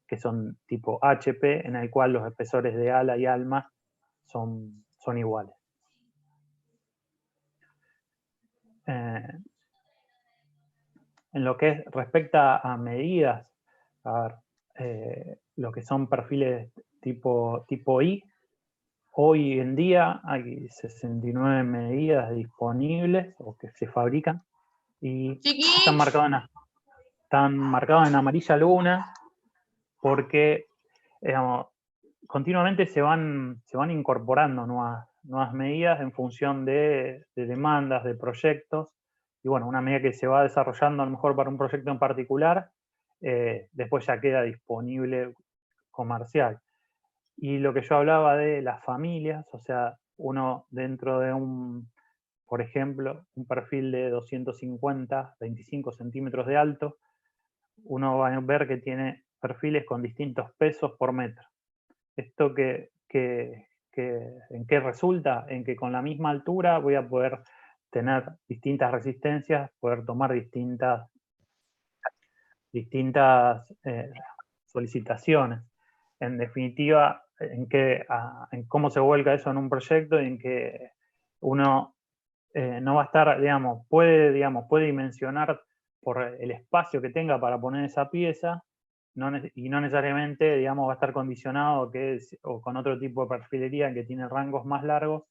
que son tipo HP, en el cual los espesores de ala y alma son iguales. En lo que respecta a medidas, lo que son perfiles tipo I, hoy en día hay 69 medidas disponibles o que se fabrican y están marcadas en amarilla luna porque, digamos, continuamente se van incorporando nuevas medidas en función de demandas, de proyectos, y bueno, una medida que se va desarrollando a lo mejor para un proyecto en particular, después ya queda disponible comercial. Y lo que yo hablaba de las familias, o sea, uno dentro de por ejemplo, un perfil de 250, 25 centímetros de alto, uno va a ver que tiene perfiles con distintos pesos por metro. ¿Esto en qué resulta? En que con la misma altura voy a poder tener distintas resistencias, poder tomar distintas solicitaciones. En definitiva, en cómo se vuelca eso en un proyecto y en que uno no va a estar, puede dimensionar por el espacio que tenga para poner esa pieza, y no necesariamente, va a estar condicionado o con otro tipo de perfilería que tiene rangos más largos,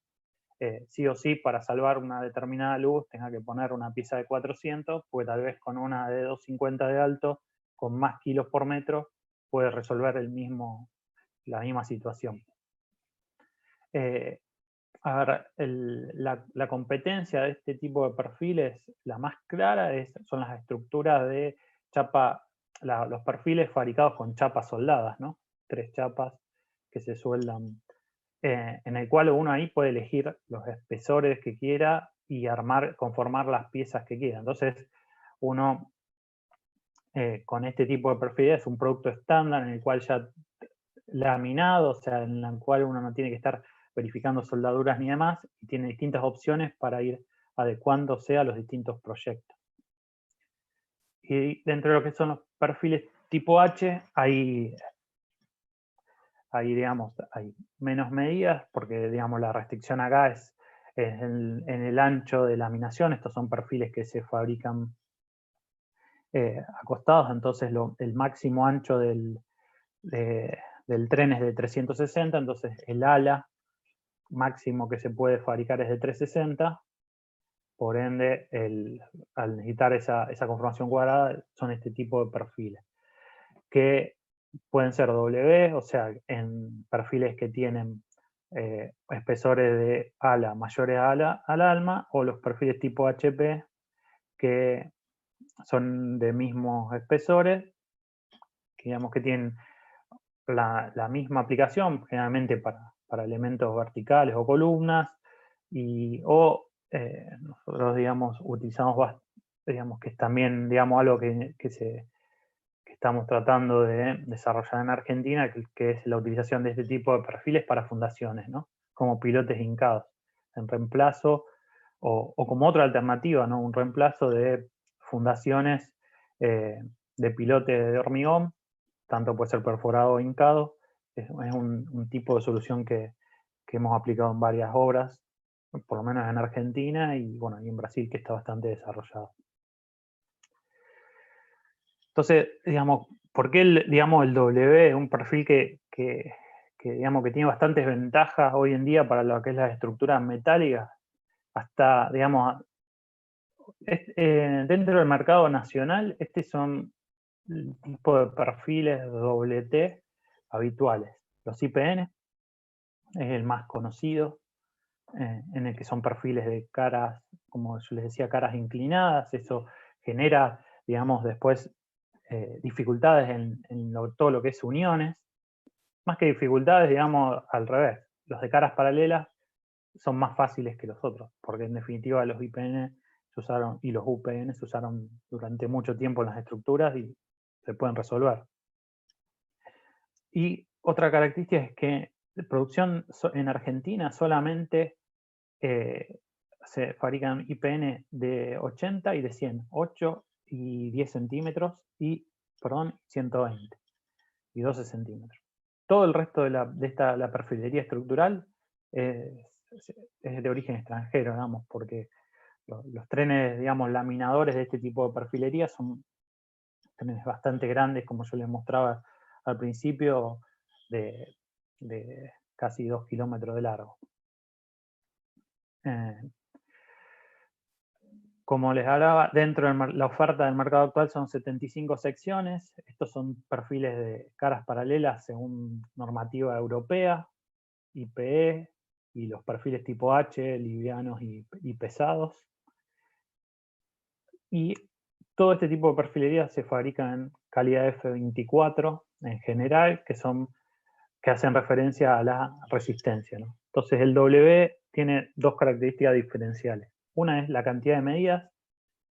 sí o sí para salvar una determinada luz tenga que poner una pieza de 400, pues tal vez con una de 250 de alto, con más kilos por metro, puede resolver la misma situación. A ver, la competencia de este tipo de perfiles, la más clara son las estructuras de chapa, los perfiles fabricados con chapas soldadas, ¿no? 3 chapas que se sueldan, en el cual uno ahí puede elegir los espesores que quiera y conformar las piezas que quiera. Entonces, uno con este tipo de perfiles es un producto estándar en el cual ya laminado, o sea, en el cual uno no tiene que estar verificando soldaduras ni demás, y tiene distintas opciones para ir adecuándose a los distintos proyectos. Y dentro de lo que son los perfiles tipo H, hay menos medidas, porque la restricción acá es en el ancho de laminación. Estos son perfiles que se fabrican acostados, entonces el máximo ancho del tren es de 360, entonces el ala máximo que se puede fabricar es de 360, por ende, al necesitar esa conformación cuadrada, son este tipo de perfiles, que pueden ser W, o sea, en perfiles que tienen espesores de ala mayores al alma, o los perfiles tipo HP, que son de mismos espesores, que tienen la misma aplicación, generalmente para elementos verticales o columnas, nosotros, utilizamos, que es también, algo que estamos tratando de desarrollar en Argentina, que es la utilización de este tipo de perfiles para fundaciones, ¿no? Como pilotes hincados, en reemplazo, o como otra alternativa, ¿no? Un reemplazo de fundaciones de pilotes de hormigón, tanto puede ser perforado o hincado. Es un tipo de solución que hemos aplicado en varias obras, por lo menos en Argentina y en Brasil, que está bastante desarrollado. Entonces, ¿por qué el W es un perfil que tiene bastantes ventajas hoy en día para lo que es las estructuras metálicas? Hasta, dentro del mercado nacional, son el tipo de perfiles WT habituales. Los IPN es el más conocido, en el que son perfiles de caras, como yo les decía, caras inclinadas. Eso genera, después dificultades en todo lo que es uniones. Más que dificultades, al revés. Los de caras paralelas son más fáciles que los otros, porque en definitiva los IPN se usaron y los UPN se usaron durante mucho tiempo en las estructuras y se pueden resolver. Y otra característica es que la producción en Argentina solamente se fabrican IPN de 80 y de 100, 8 y 10 centímetros y, 120 y 12 centímetros. Todo el resto de la perfilería estructural es de origen extranjero, porque los trenes, laminadores de este tipo de perfilería son trenes bastante grandes, como yo les mostraba al principio, de casi 2 kilómetros de largo. Como les hablaba, dentro de la oferta del mercado actual son 75 secciones. Estos son perfiles de caras paralelas según normativa europea, IPE, y los perfiles tipo H, livianos y pesados. Y todo este tipo de perfilería se fabrica en calidad F24 en general, que hacen referencia a la resistencia, ¿no? Entonces el W tiene dos características diferenciales. Una es la cantidad de medidas.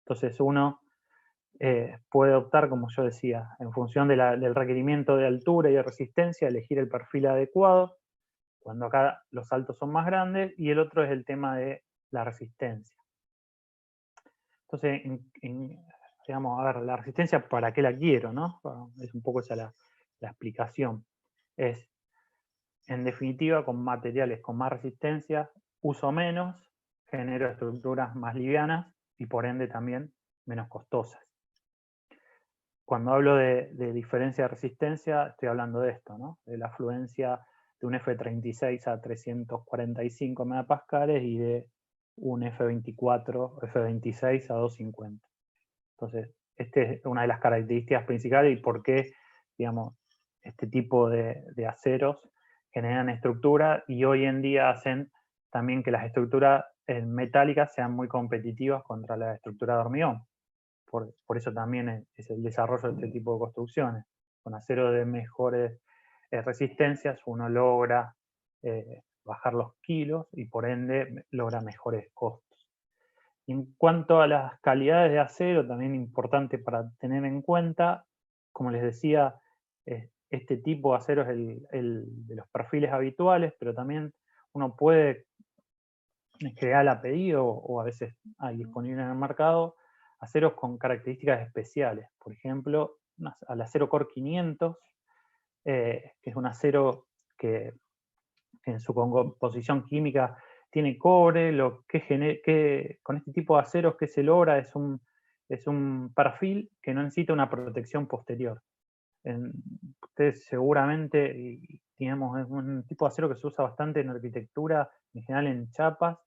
Entonces uno puede optar, como yo decía, en función del requerimiento de altura y de resistencia, elegir el perfil adecuado, cuando acá los saltos son más grandes, y el otro es el tema de la resistencia. Entonces, digamos, a ver, la resistencia, ¿para qué la quiero, no? Es un poco esa la explicación. Es, en definitiva, con materiales con más resistencia, uso menos, genero estructuras más livianas y por ende también menos costosas. Cuando hablo de diferencia de resistencia, estoy hablando de esto, ¿no? De la afluencia de un F36 a 345 megapascales y de un F26 a 250. Entonces, esta es una de las características principales y por qué, digamos, este tipo de aceros generan estructura y hoy en día hacen también que las estructuras metálicas sean muy competitivas contra la estructura de hormigón. Por eso también es el desarrollo de este tipo de construcciones. Con acero de mejores resistencias uno logra bajar los kilos y por ende logra mejores costos. Y en cuanto a las calidades de acero, también importante para tener en cuenta, como les decía, este tipo de acero es el de los perfiles habituales, pero también uno puede crear a pedido o a veces hay disponible en el mercado aceros con características especiales. Por ejemplo, al acero Core 500, que es un acero que en su composición química tiene cobre. Con este tipo de aceros que se logra es un perfil que no necesita una protección posterior. Ustedes seguramente, digamos, es un tipo de acero que se usa bastante en arquitectura, en general en chapas,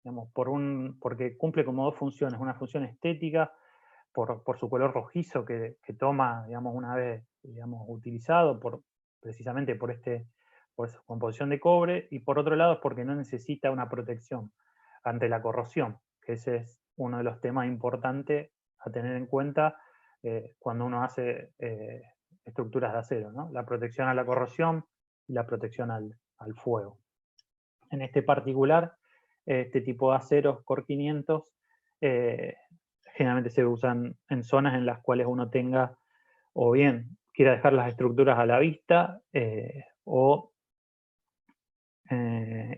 digamos, porque cumple como dos funciones. Una función estética, por su color rojizo que toma, digamos, una vez, digamos, utilizado, precisamente por su composición de cobre, y por otro lado es porque no necesita una protección ante la corrosión, que ese es uno de los temas importantes a tener en cuenta cuando uno hace estructuras de acero, ¿no? La protección a la corrosión y la protección al fuego. En este particular, este tipo de aceros Core 500 generalmente se usan en zonas en las cuales uno tenga, o bien quiera dejar las estructuras a la vista,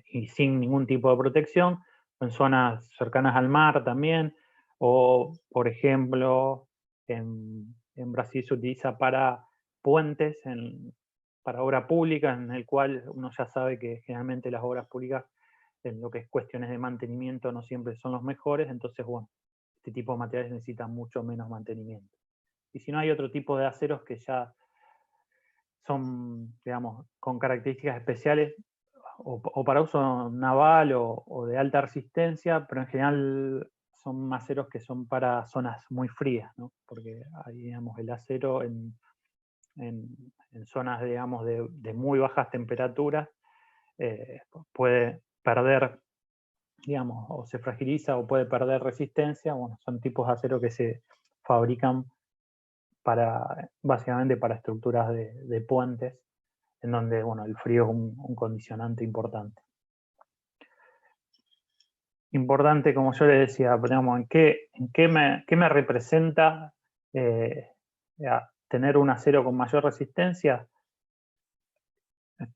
y sin ningún tipo de protección, en zonas cercanas al mar también, o por ejemplo, en Brasil se utiliza para puentes, para obra pública, en el cual uno ya sabe que generalmente las obras públicas, en lo que es cuestiones de mantenimiento, no siempre son los mejores. Entonces, bueno, este tipo de materiales necesitan mucho menos mantenimiento. Y si no, hay otro tipo de aceros que ya son, digamos, con características especiales, o para uso naval o de alta resistencia, pero en general son aceros que son para zonas muy frías, ¿no? Porque hay, digamos, el acero en zonas, digamos, de muy bajas temperaturas puede perder, digamos, o se fragiliza o puede perder resistencia. Bueno, son tipos de acero que se fabrican básicamente para estructuras de puentes, en donde, bueno, el frío es un condicionante importante. Importante, como yo les decía, digamos, ¿qué me representa tener un acero con mayor resistencia?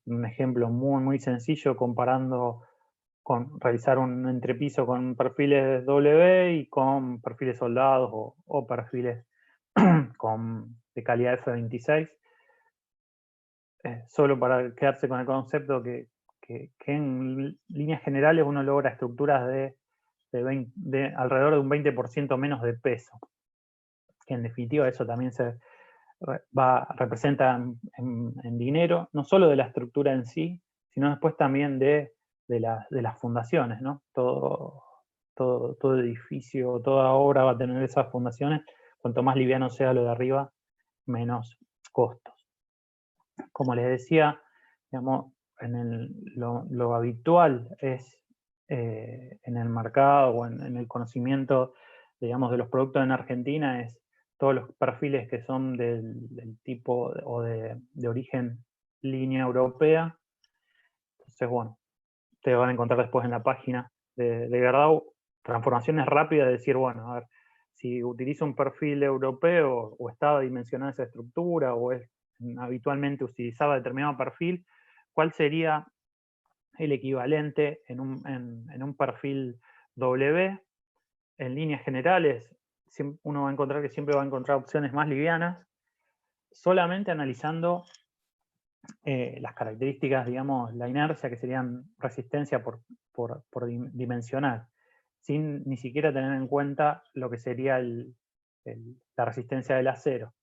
Un ejemplo muy, muy sencillo, comparando con realizar un entrepiso con perfiles W y con perfiles soldados o perfiles de calidad F26. Solo para quedarse con el concepto que en líneas generales uno logra estructuras de alrededor de un 20% menos de peso. Que en definitiva eso también representa en dinero, no solo de la estructura en sí, sino después también de las fundaciones, ¿no? Todo edificio, toda obra va a tener esas fundaciones. Cuanto más liviano sea lo de arriba, menos costos. Como les decía, digamos, lo habitual es en el mercado o en el conocimiento, digamos, de los productos en Argentina, es todos los perfiles que son del tipo o de origen línea europea. Entonces, bueno, te van a encontrar después en la página de Gerdau transformaciones rápidas de decir, bueno, a ver, si utilizo un perfil europeo o estaba dimensionada esa estructura o habitualmente utilizaba determinado perfil, ¿cuál sería el equivalente en un perfil W? En líneas generales, uno va a encontrar que siempre va a encontrar opciones más livianas, solamente analizando las características, digamos, la inercia, que serían resistencia por dimensional, sin ni siquiera tener en cuenta lo que sería la resistencia del acero.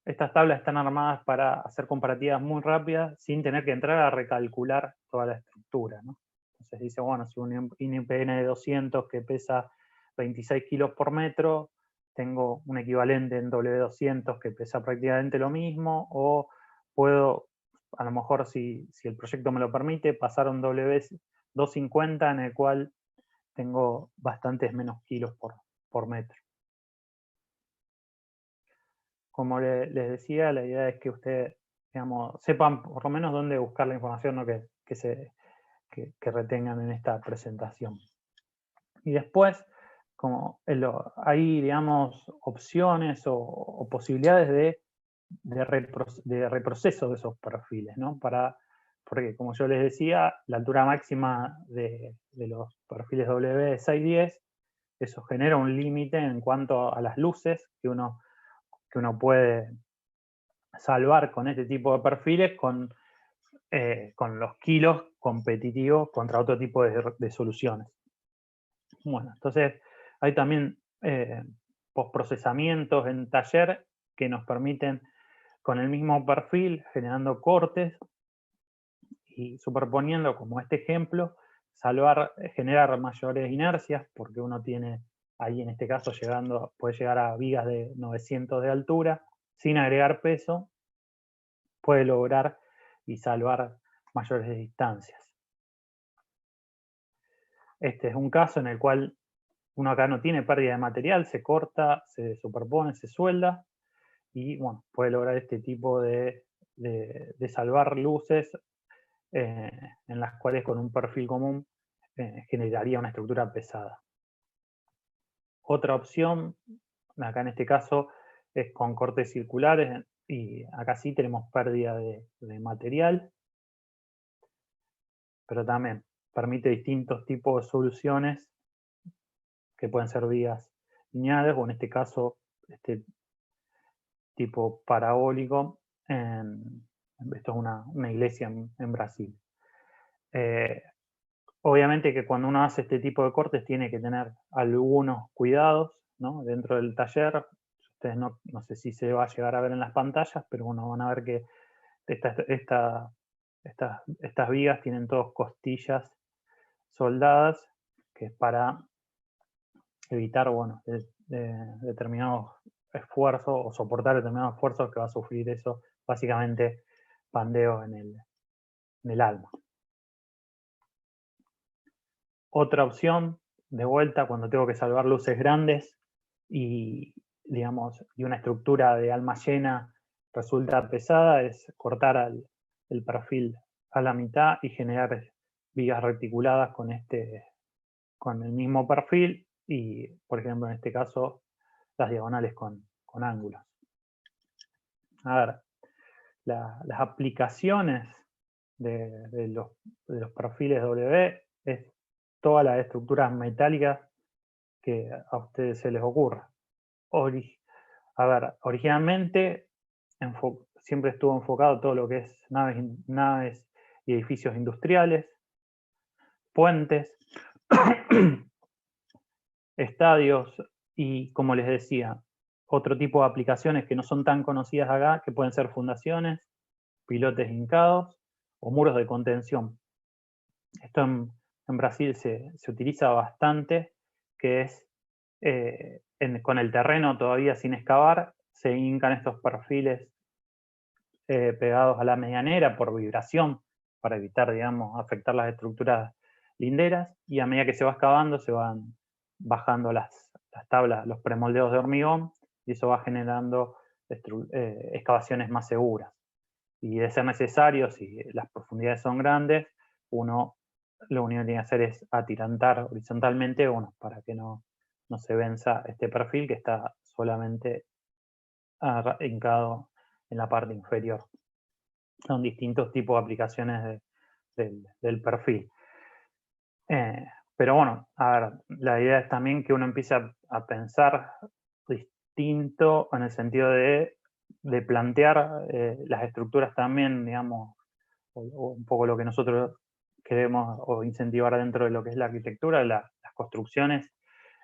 Estas tablas están armadas para hacer comparativas muy rápidas, sin tener que entrar a recalcular toda la estructura, ¿no? Entonces dice, bueno, si un IPN de 200 que pesa 26 kilos por metro, tengo un equivalente en W200 que pesa prácticamente lo mismo, o puedo, a lo mejor si el proyecto me lo permite, pasar a un W250 en el cual tengo bastantes menos kilos por metro. Como les decía, la idea es que ustedes, digamos, sepan por lo menos dónde buscar la información, ¿no? que retengan en esta presentación. Y después, como hay, digamos, opciones o posibilidades de reproceso de esos perfiles, ¿no? Porque, como yo les decía, la altura máxima de los perfiles W es 610, eso genera un límite en cuanto a las luces que uno puede salvar con este tipo de perfiles con los kilos competitivos contra otro tipo de soluciones. Bueno, entonces hay también postprocesamientos en taller que nos permiten, con el mismo perfil, generando cortes y superponiendo, como este ejemplo, generar mayores inercias, porque uno tiene ahí en este caso puede llegar a vigas de 900 de altura, sin agregar peso, puede lograr y salvar mayores distancias. Este es un caso en el cual uno acá no tiene pérdida de material, se corta, se superpone, se suelda y bueno, puede lograr este tipo de salvar luces en las cuales con un perfil común generaría una estructura pesada. Otra opción, acá en este caso, es con cortes circulares y acá sí tenemos pérdida de material, pero también permite distintos tipos de soluciones que pueden ser vías lineales o en este caso este tipo parabólico. Esto es una iglesia en Brasil. Obviamente que cuando uno hace este tipo de cortes tiene que tener algunos cuidados, ¿no? Dentro del taller. Ustedes no sé si se va a llegar a ver en las pantallas, pero bueno, van a ver que estas vigas tienen todas costillas soldadas, que es para evitar, bueno, determinados esfuerzos o soportar determinados esfuerzos que va a sufrir eso, básicamente pandeo en el alma. Otra opción, de vuelta, cuando tengo que salvar luces grandes y, digamos, y una estructura de alma llena resulta pesada, es cortar el perfil a la mitad y generar vigas reticuladas con el mismo perfil y, por ejemplo, en este caso, las diagonales con ángulos. A ver, las aplicaciones de los perfiles W es todas las estructuras metálicas que a ustedes se les ocurra. A ver, originalmente siempre estuvo enfocado todo lo que es naves y edificios industriales, puentes, estadios y, como les decía, otro tipo de aplicaciones que no son tan conocidas acá, que pueden ser fundaciones, pilotes hincados o muros de contención. Esto en Brasil se utiliza bastante, que es con el terreno todavía sin excavar, se hincan estos perfiles pegados a la medianera por vibración, para evitar, digamos, afectar las estructuras linderas, y a medida que se va excavando se van bajando las tablas, los premoldeos de hormigón, y eso va generando excavaciones más seguras. Y de ser necesario, si las profundidades son grandes, uno lo único que tiene que hacer es atirantar horizontalmente, para que no se venza este perfil que está solamente hincado en la parte inferior. Son distintos tipos de aplicaciones del perfil. Pero bueno, a ver, la idea es también que uno empiece a pensar distinto en el sentido de plantear las estructuras también, digamos, o un poco lo que nosotros queremos o incentivar dentro de lo que es la arquitectura, las construcciones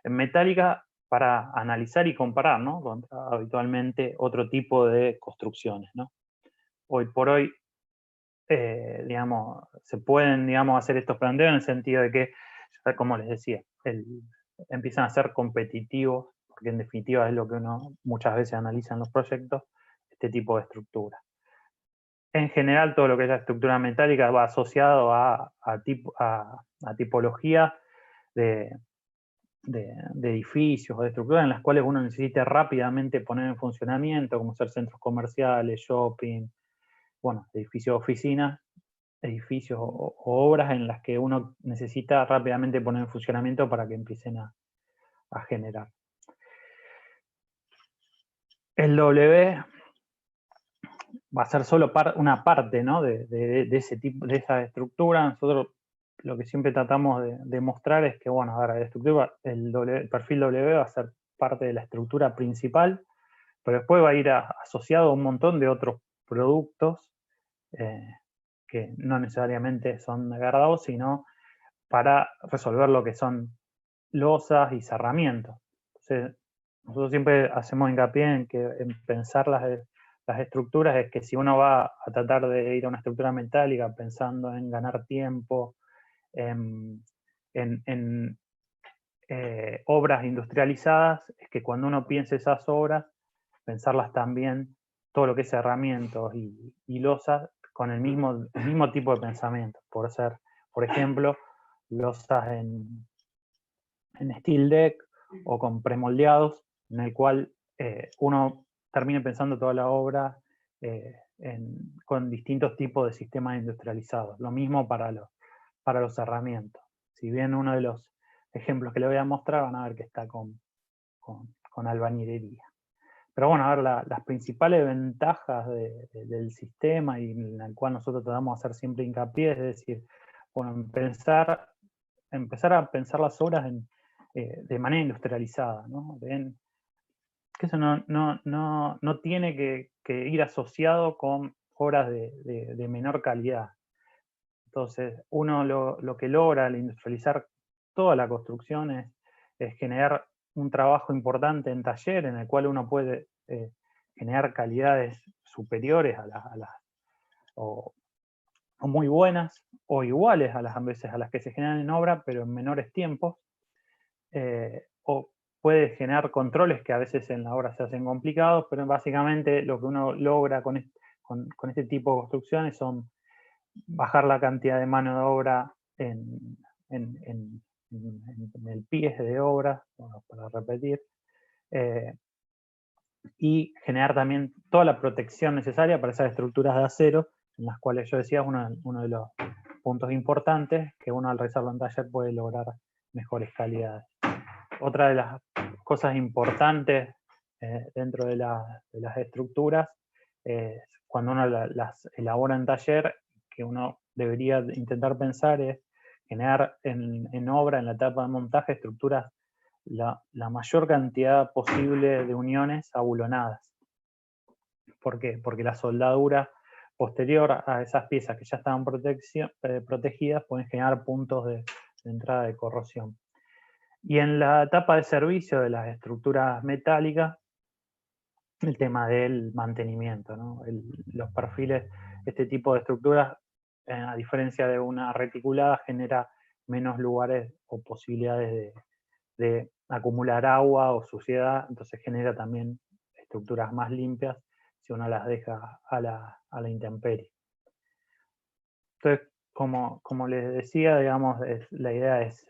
en metálica, para analizar y comparar, ¿no?, contra habitualmente otro tipo de construcciones, ¿no? Hoy por hoy, digamos, se pueden, digamos, hacer estos planteos en el sentido de que, como les decía, empiezan a ser competitivos, porque en definitiva es lo que uno muchas veces analiza en los proyectos, este tipo de estructura. En general, todo lo que es la estructura metálica va asociado a tipología de edificios o de estructuras en las cuales uno necesite rápidamente poner en funcionamiento, como ser centros comerciales, shopping, bueno, edificios de oficinas, edificios o obras en las que uno necesita rápidamente poner en funcionamiento para que empiecen a generar. El W va a ser solo una parte, ¿no?, de ese tipo, de esa estructura. Nosotros lo que siempre tratamos de mostrar es que, bueno, ahora el perfil W va a ser parte de la estructura principal, pero después va a ir asociado a un montón de otros productos que no necesariamente son degradados, sino para resolver lo que son losas y cerramientos. Entonces, nosotros siempre hacemos hincapié en pensar las estructuras, es que si uno va a tratar de ir a una estructura metálica pensando en ganar tiempo, en obras industrializadas, es que cuando uno piense esas obras, pensarlas también, todo lo que es herramientas y losas, con el mismo tipo de pensamiento. Por ejemplo, losas en steel deck o con premoldeados, en el cual uno termine pensando toda la obra con distintos tipos de sistemas industrializados. Lo mismo para los herramientas. Si bien uno de los ejemplos que le voy a mostrar van a ver que está con albañilería. Pero bueno, a ver, las principales ventajas del sistema, y en el cual nosotros tratamos de hacer siempre hincapié, es decir, bueno, empezar a pensar las obras de manera industrializada, ¿no? Que eso no tiene que ir asociado con obras de menor calidad. Entonces, uno lo que logra al industrializar toda la construcción es generar un trabajo importante en taller, en el cual uno puede generar calidades superiores o muy buenas, o iguales a veces a las que se generan en obra, pero en menores tiempos, o puede generar controles que a veces en la obra se hacen complicados, pero básicamente lo que uno logra con este tipo de construcciones son bajar la cantidad de mano de obra en el pie de obra, para repetir, y generar también toda la protección necesaria para esas estructuras de acero, en las cuales yo decía uno de los puntos importantes, que uno al realizarlo en taller puede lograr mejores calidades. Otra de las cosas importantes dentro de las estructuras es cuando uno las elabora en taller, que uno debería intentar pensar es generar en obra, en la etapa de montaje, estructuras la mayor cantidad posible de uniones abulonadas. ¿Por qué? Porque la soldadura posterior a esas piezas que ya estaban protegidas pueden generar puntos de entrada de corrosión. Y en la etapa de servicio de las estructuras metálicas, el tema del mantenimiento, ¿no? Los perfiles, este tipo de estructuras, a diferencia de una reticulada, genera menos lugares o posibilidades de acumular agua o suciedad, entonces genera también estructuras más limpias si uno las deja a la intemperie. Entonces, como les decía, digamos, la idea es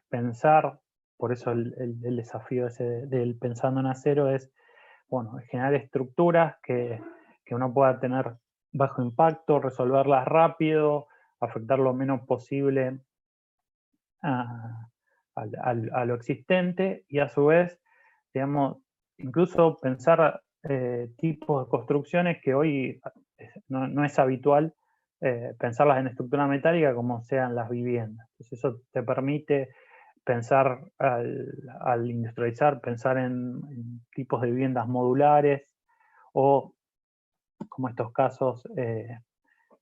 pensar, por eso el desafío ese del Pensando en Acero es, bueno, generar estructuras que uno pueda tener bajo impacto, resolverlas rápido, afectar lo menos posible a lo existente, y a su vez, digamos, incluso pensar tipos de construcciones que hoy no es habitual pensarlas en estructura metálica como sean las viviendas. Entonces eso te permite pensar al industrializar, pensar en tipos de viviendas modulares o, como estos casos,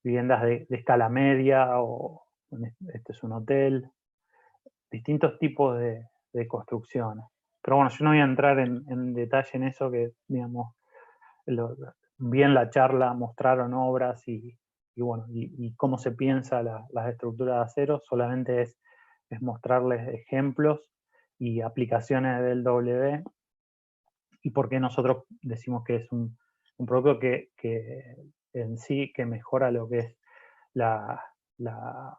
viviendas de escala media, o este es un hotel, distintos tipos de construcciones. Pero bueno, yo no voy a entrar en detalle en eso, que digamos, bien la charla mostraron obras y cómo se piensa las estructuras de acero. Solamente es mostrarles ejemplos y aplicaciones del W, y por qué nosotros decimos que es un producto que en sí que mejora lo que es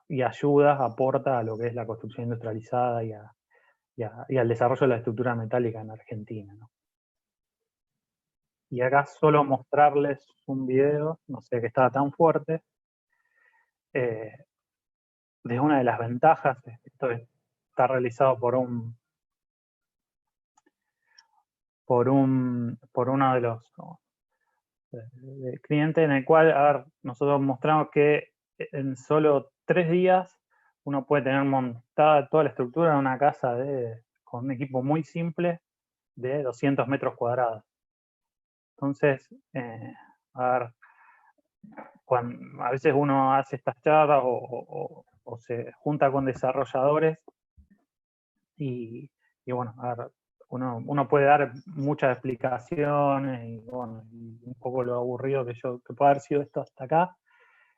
y ayuda, aporta a lo que es la construcción industrializada y al desarrollo de la estructura metálica en Argentina, ¿no? Y acá solo mostrarles un video, no sé, que estaba tan fuerte, de una de las ventajas. Esto está realizado por uno de los clientes, en el cual, nosotros mostramos que en solo 3 días uno puede tener montada toda la estructura en una casa con un equipo muy simple de 200 metros cuadrados. Entonces, a veces uno hace estas charlas o se junta con desarrolladores y bueno, uno puede dar muchas explicaciones y bueno, y un poco lo aburrido que puede haber sido esto hasta acá,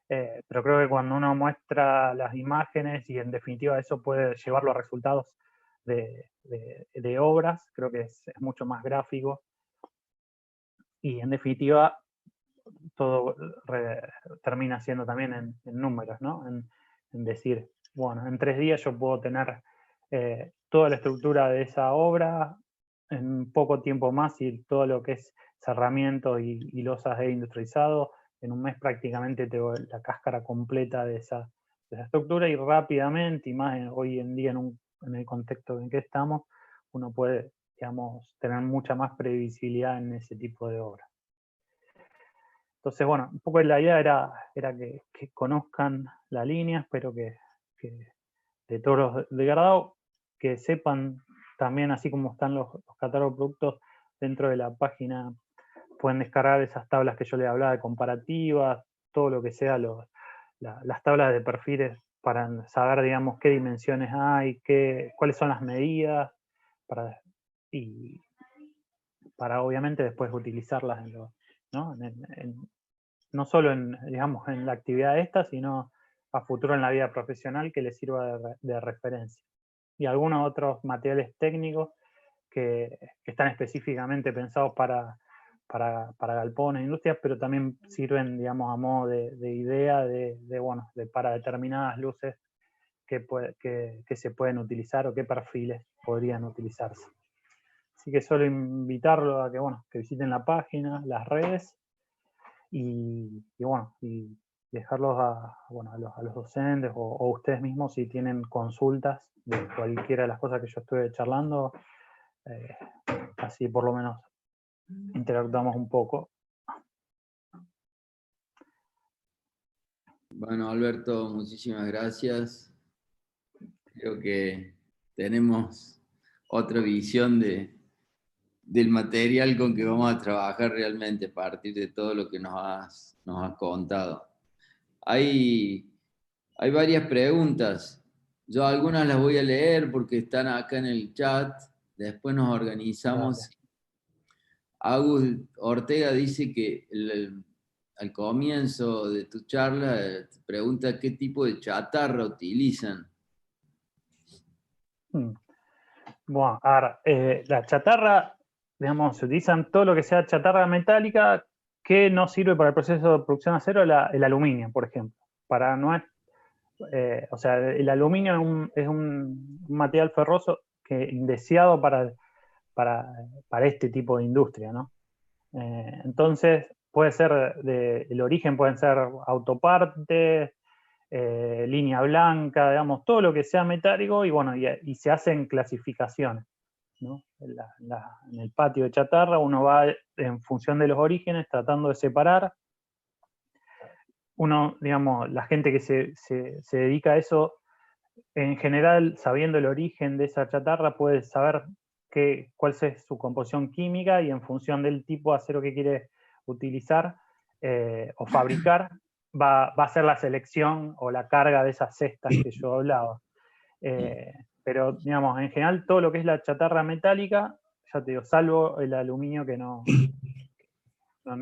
pero creo que cuando uno muestra las imágenes y en definitiva eso puede llevarlo a resultados de obras, creo que es mucho más gráfico, y en definitiva todo termina siendo también en números, ¿no? En decir, bueno, en 3 días yo puedo tener toda la estructura de esa obra en poco tiempo más, y todo lo que es cerramiento y losas de industrializado, en un mes prácticamente tengo la cáscara completa de esa estructura, y rápidamente, y más hoy en día en el contexto en que estamos, uno puede, digamos, tener mucha más previsibilidad en ese tipo de obras. Entonces, bueno, un poco la idea era que conozcan la línea, espero que de todos los de Gardao, que sepan también, así como están los catálogos de productos dentro de la página, pueden descargar esas tablas que yo les hablaba de comparativas, todo lo que sea las tablas de perfiles para saber, digamos, qué dimensiones hay, cuáles son las medidas, para obviamente después utilizarlas no solo digamos, en la actividad esta, sino a futuro en la vida profesional, que les sirva de referencia. Y algunos otros materiales técnicos que están específicamente pensados para galpones e industrias, pero también sirven, digamos, a modo de idea para determinadas luces que se pueden utilizar o qué perfiles podrían utilizarse. Así que solo invitarlo a que visiten la página, las redes, y dejarlos a los docentes o ustedes mismos, si tienen consultas de cualquiera de las cosas que yo estuve charlando, así por lo menos interactuamos un poco.
Bueno, Alberto, muchísimas gracias. Creo que tenemos otra visión del material con que vamos a trabajar realmente a partir de todo lo que nos has contado. Hay varias preguntas. Yo algunas las voy a leer porque están acá en el chat. Después nos organizamos.
Dale.
Agus Ortega dice que al comienzo de tu charla te pregunta qué tipo de chatarra utilizan.
Bueno, a ver, la chatarra, digamos, se utilizan todo lo que sea chatarra metálica que no sirve para el proceso de producción de acero, el aluminio, por ejemplo. O sea, el aluminio es un material ferroso indeseado para este tipo de industria, ¿no? Entonces, puede ser, el origen pueden ser autopartes, línea blanca, digamos, todo lo que sea metálico, y bueno, y se hacen clasificaciones, ¿no? En el patio de chatarra uno va en función de los orígenes tratando de separar. Uno, digamos, la gente que se dedica a eso, en general, sabiendo el origen de esa chatarra, puede saber cuál es su composición química, y en función del tipo de acero que quiere utilizar o fabricar, va a hacer la selección o la carga de esas cestas que yo hablaba. Pero, digamos, en general, todo lo que es la chatarra metálica, ya te digo, salvo el aluminio, que no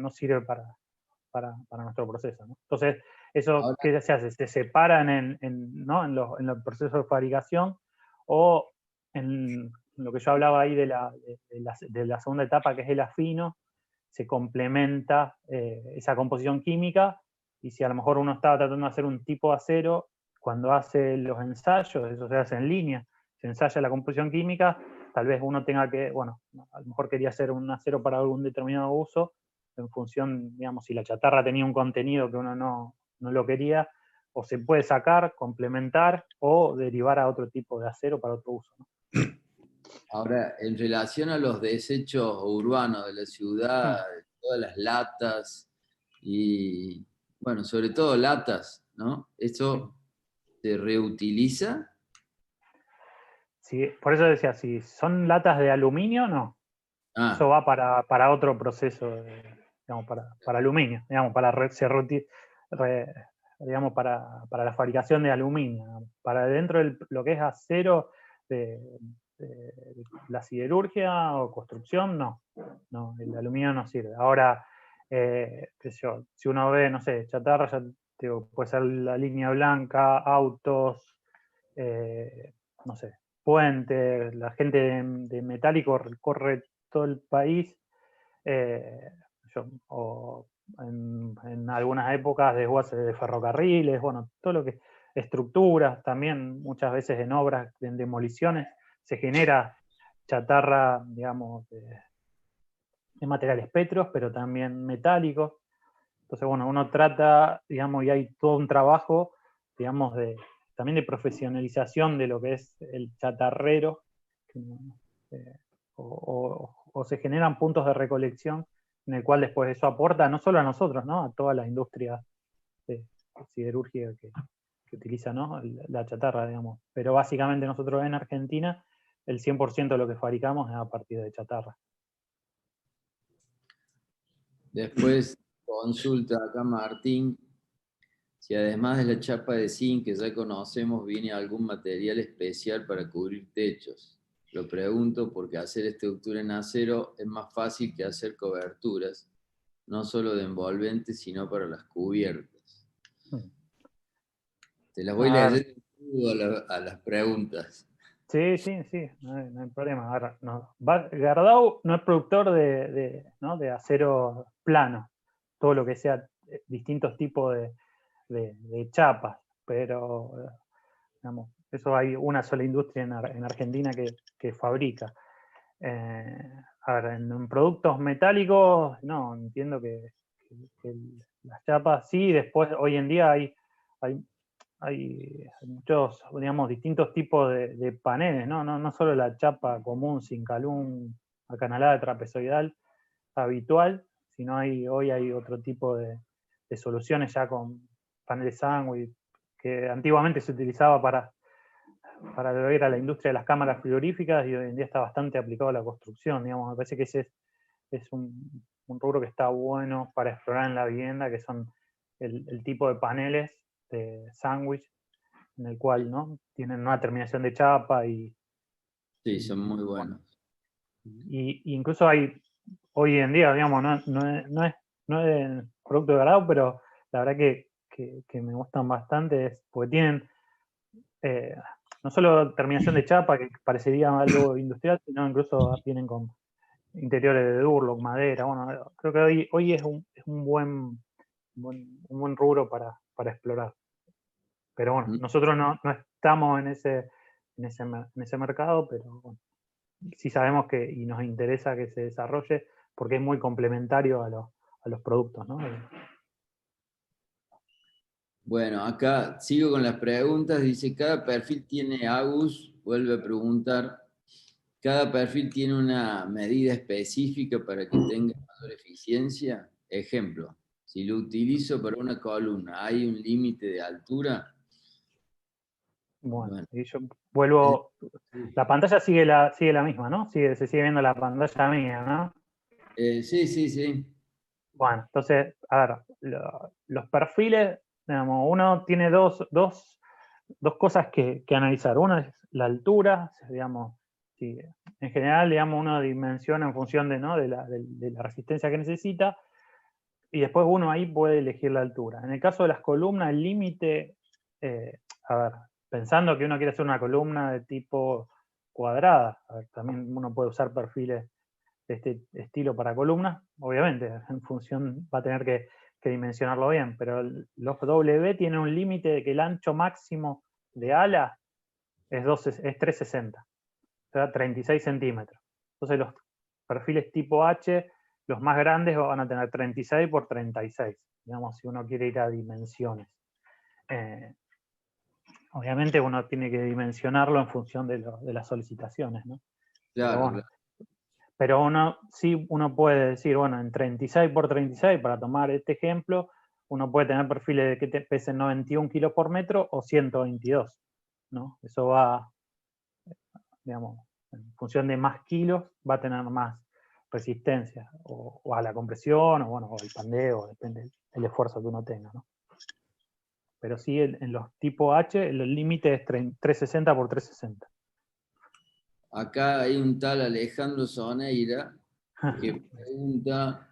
sirve para nuestro proceso, ¿no? Entonces, eso,
Ahora,
¿qué se hace? Se separan ¿no? en los procesos de fabricación, o en lo que yo hablaba ahí de la segunda etapa, que es el afino, se complementa esa composición química, y si a lo mejor uno estaba tratando de hacer un tipo de acero, cuando hace los ensayos, eso se hace en línea, se ensaya la composición química, tal vez uno tenga que, bueno, a lo mejor quería hacer un acero para algún determinado uso, en función, digamos, si la chatarra tenía un contenido que uno no lo quería, o se puede sacar, complementar, o derivar a otro tipo de acero para otro uso, ¿no?
ahora, en relación a los desechos urbanos de la ciudad, todas las latas y, bueno, sobre todo latas, ¿no? ¿Eso se reutiliza?
Sí, por eso decía, si son latas de aluminio, no. Eso va para otro proceso, digamos, para aluminio, digamos, digamos, para la fabricación de aluminio. Digamos. Para dentro de lo que es acero, de la siderurgia o construcción, no. No, el aluminio no sirve. Ahora, qué sé yo, si uno ve, no sé, chatarra, ya te digo, puede ser la línea blanca, autos, no sé, puentes, la gente de metálico recorre todo el país, o en algunas épocas desguace de ferrocarriles, bueno, todo lo que estructuras, también muchas veces en obras, en demoliciones, se genera chatarra, digamos, de materiales petros, pero también metálicos. Entonces, bueno, uno trata, digamos, y hay todo un trabajo, digamos, también de profesionalización de lo que es el chatarrero, o se generan puntos de recolección en el cual después eso aporta no solo a nosotros, ¿no? A toda la industria de siderurgia que utiliza, ¿no? La chatarra, digamos. Pero básicamente nosotros en Argentina, el 100% de lo que fabricamos es a partir de chatarra.
Después consulta acá Martín, si además de la chapa de zinc que ya conocemos, viene algún material especial para cubrir techos. Lo pregunto porque hacer estructura en acero es más fácil que hacer coberturas, no solo de envolventes, sino para las cubiertas. Te las voy leyendo a las preguntas.
Sí, no hay problema. Ahora, Gerdau no es productor ¿no? de acero plano, todo lo que sea distintos tipos de chapas, pero digamos, eso hay una sola industria en Argentina que fabrica. A ver, en productos metálicos, no, entiendo que las chapas sí, después hoy en día hay muchos, digamos, distintos tipos de paneles, ¿no? No solo la chapa común, cincalum, acanalada, trapezoidal, habitual, sino hoy hay otro tipo de soluciones ya con paneles sándwich, que antiguamente se utilizaba para ver a la industria de las cámaras frigoríficas, y hoy en día está bastante aplicado a la construcción, digamos. Me parece que ese es un rubro que está bueno para explorar en la vivienda, que son el tipo de paneles de sándwich, en el cual, ¿no? Tienen una terminación de chapa
Sí, son muy buenos.
Y incluso hay hoy en día, digamos, no es producto de grado, pero la verdad que me gustan bastante, porque tienen no solo terminación de chapa, que parecería algo industrial, sino incluso vienen con interiores de Durlock, madera. Bueno, creo que hoy es un buen rubro para explorar. Pero bueno, nosotros no estamos en ese mercado, pero bueno, sí sabemos y nos interesa que se desarrolle porque es muy complementario a los productos, ¿no?
Bueno, acá sigo con las preguntas. Dice, cada perfil tiene, Agus vuelve a preguntar, ¿cada perfil tiene una medida específica para que tenga mayor eficiencia? Ejemplo, si lo utilizo para una columna, ¿hay un límite de altura?
Bueno, y yo vuelvo, la pantalla sigue la misma, ¿no? Se sigue viendo la pantalla mía, ¿no?
Sí.
Bueno, entonces, a ver, los perfiles, digamos, uno tiene dos cosas que analizar. Una es la altura, digamos, si, en general, digamos, uno dimensiona en función ¿no? de la resistencia que necesita, y después uno ahí puede elegir la altura. En el caso de las columnas, el límite, a ver, pensando que uno quiere hacer una columna de tipo cuadrada, a ver, también uno puede usar perfiles de este estilo para columnas, obviamente, en función va a tener que dimensionarlo bien, pero los W tienen un límite de que el ancho máximo de ala es 360, o sea, 36 centímetros. Entonces los perfiles tipo H, los más grandes van a tener 36 por 36, digamos, si uno quiere ir a dimensiones. Obviamente uno tiene que dimensionarlo en función de las solicitaciones, ¿no?
Claro,
Pero uno puede decir, bueno, en 36 por 36, para tomar este ejemplo, uno puede tener perfiles que pesen 91 kilos por metro o 122, ¿no? Eso va, digamos, en función de más kilos, va a tener más resistencia, o a la compresión, o bueno, o al pandeo, depende del esfuerzo que uno tenga, ¿no? Pero sí, en los tipo H, el límite es 360 por 360.
acá hay un tal Alejandro Soneira que pregunta,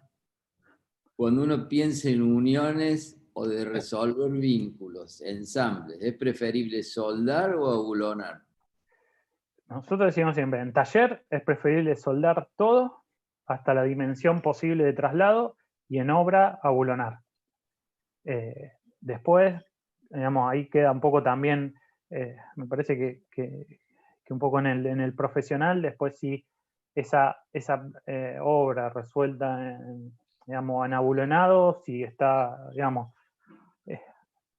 cuando uno piensa en uniones o de resolver vínculos, ensambles, ¿es preferible soldar o abulonar?
Nosotros decimos siempre, en taller es preferible soldar todo hasta la dimensión posible de traslado y en obra abulonar. Después, digamos, ahí queda un poco también, me parece que un poco en el profesional, después si esa obra resuelta digamos, en abulonado, si está, digamos,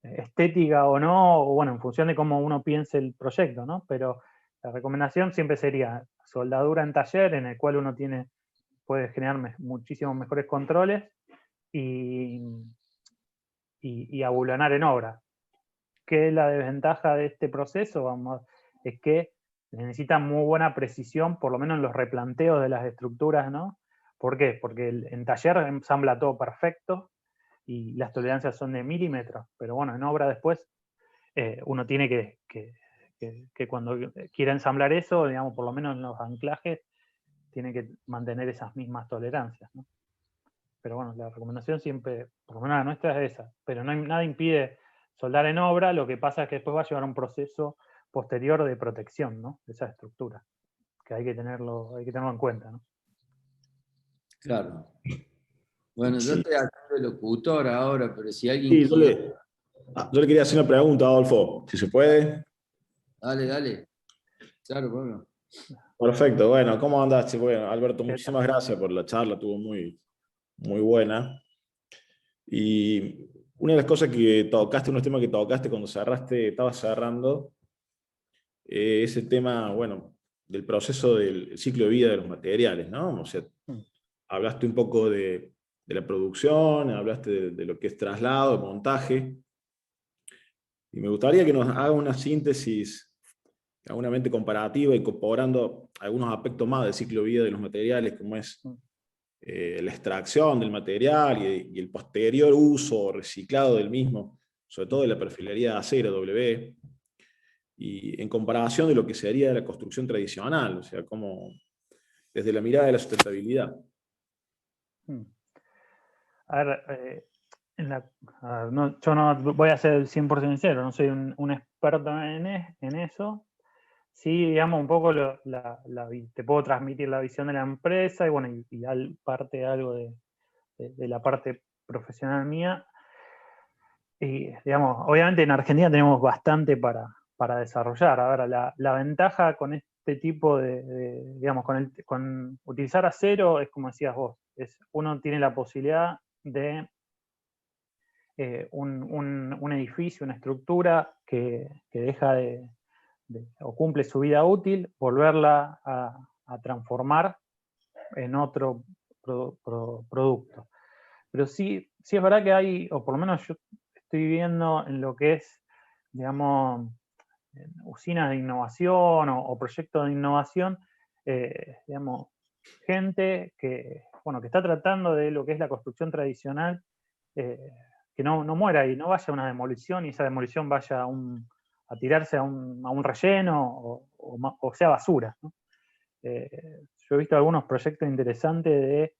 estética o no, o bueno, en función de cómo uno piense el proyecto, ¿no? Pero la recomendación siempre sería soldadura en taller, en el cual uno puede generar muchísimos mejores controles y abulonar en obra. ¿Qué es la desventaja de este proceso? Es que necesita muy buena precisión, por lo menos en los replanteos de las estructuras, ¿no? ¿Por qué? Porque en taller ensambla todo perfecto y las tolerancias son de milímetros, pero bueno, en obra después uno tiene que cuando quiera ensamblar eso, digamos, por lo menos en los anclajes, tiene que mantener esas mismas tolerancias, ¿no? Pero bueno, la recomendación siempre, por lo menos la nuestra, es esa. Pero nada impide soldar en obra, lo que pasa es que después va a llevar un proceso posterior de protección, ¿no? De esa estructura, que hay que tenerlo en cuenta, ¿no?
Claro. Bueno, yo
Sí,
estoy haciendo de locutor ahora, pero si alguien
sí,
quiere...
yo le quería hacer una pregunta, Adolfo, si se puede.
Dale. Claro, bueno.
Perfecto, bueno, ¿cómo andaste? Bueno, Alberto,
¿Qué tal?
muchísimas gracias por la charla, estuvo muy, muy buena. Y una de las cosas que tocaste, unos temas que tocaste cuando estabas cerrando, ese tema, bueno, del proceso del ciclo de vida de los materiales, ¿no? O sea, hablaste un poco de la producción, hablaste de lo que es traslado, montaje, y me gustaría que nos haga una síntesis, una mente comparativa, incorporando algunos aspectos más del ciclo de vida de los materiales, como es la extracción del material y el posterior uso o reciclado del mismo, sobre todo de la perfilería de acero, W, y en comparación de lo que sería la construcción tradicional, o sea, como desde la mirada de la sustentabilidad.
A ver, yo no voy a ser 100% sincero, no soy un experto en eso. Sí, digamos, un poco te puedo transmitir la visión de la empresa y bueno, y parte algo de la parte profesional mía. Y, digamos, obviamente en Argentina tenemos bastante para desarrollar. A ver, la ventaja con este tipo digamos, con utilizar acero es como decías vos, uno tiene la posibilidad de un edificio, una estructura que deja o cumple su vida útil, volverla a transformar en otro producto. Pero sí es verdad que hay, o por lo menos yo estoy viendo en lo que es, digamos, usinas de innovación o proyectos de innovación, digamos, gente que está tratando de lo que es la construcción tradicional, que no muera y no vaya a una demolición y esa demolición vaya a tirarse a un relleno o sea basura, ¿no? Yo he visto algunos proyectos interesantes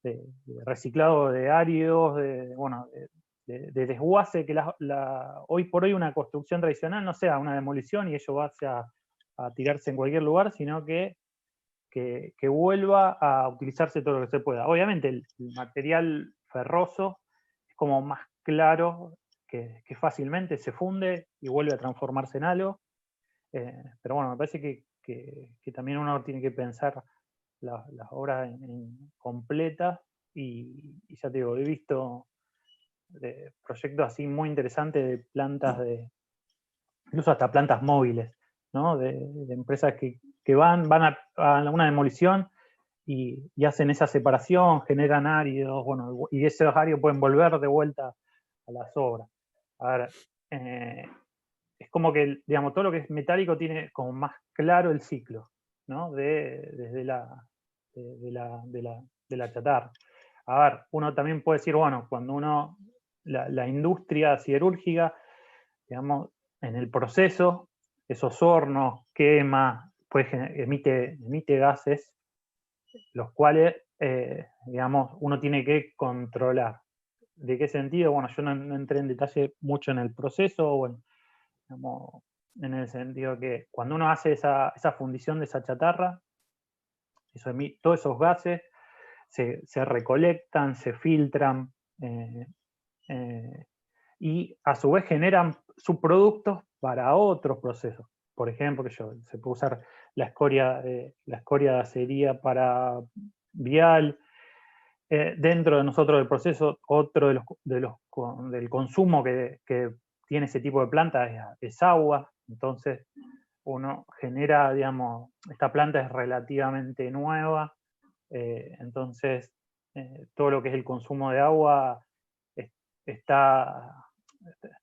de reciclado de áridos, de desguace, que hoy por hoy una construcción tradicional no sea una demolición y ello vaya a tirarse en cualquier lugar, sino que vuelva a utilizarse todo lo que se pueda. Obviamente el material ferroso es como más claro, que fácilmente se funde y vuelve a transformarse en algo. Pero bueno, me parece que también uno tiene que pensar las obras completas y ya te digo, he visto proyectos así muy interesantes de plantas incluso hasta plantas móviles, ¿no? De empresas que van a una demolición y hacen esa separación, generan áridos, bueno, y esos áridos pueden volver de vuelta a las obras. A ver, es como que, digamos, todo lo que es metálico tiene como más claro el ciclo, ¿no? Desde la chatarra. A ver, uno también puede decir, bueno, cuando la industria siderúrgica, digamos, en el proceso, esos hornos, quema, pues emite gases, los cuales, digamos, uno tiene que controlar. ¿De qué sentido? Bueno, yo no entré en detalle mucho en el proceso, bueno, digamos, en el sentido que cuando uno hace esa fundición de esa chatarra, todos esos gases se recolectan, se filtran y a su vez generan subproductos para otros procesos. Por ejemplo, se puede usar la escoria de acería para vial. Dentro de nosotros del proceso, otro del consumo que tiene ese tipo de planta es agua. Entonces, uno genera, digamos, esta planta es relativamente nueva, entonces todo lo que es el consumo de agua está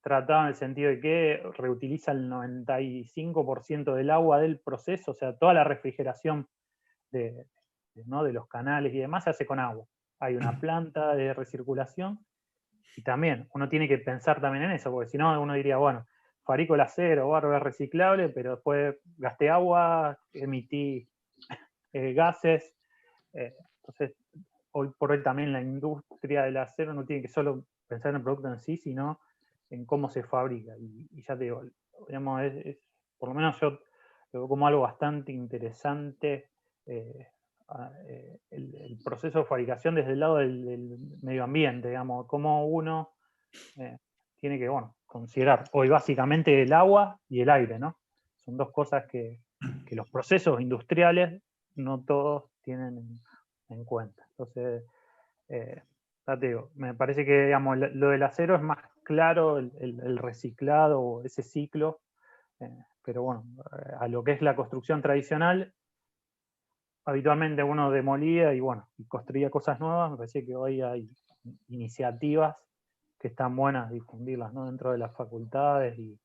tratado en el sentido de que reutiliza el 95% del agua del proceso, o sea, toda la refrigeración de los canales y demás se hace con agua. Hay una planta de recirculación y también uno tiene que pensar también en eso, porque si no uno diría, bueno, fabrico el acero, barro es reciclable, pero después gasté agua, emití gases. Entonces, hoy por hoy también la industria del acero no tiene que solo pensar en el producto en sí, sino en cómo se fabrica. Y ya te digo, digamos, por lo menos yo lo veo como algo bastante interesante el proceso de fabricación desde el lado del medio ambiente, digamos, cómo uno tiene que, considerar hoy básicamente el agua y el aire, ¿no? Son dos cosas que los procesos industriales no todos tienen en cuenta. Entonces, ya te digo, me parece que, digamos, lo del acero es más claro, el reciclado o ese ciclo, pero bueno, a lo que es la construcción tradicional, habitualmente uno demolía y construía cosas nuevas. Me parece que hoy hay iniciativas que están buenas difundirlas, ¿no? Dentro de las facultades y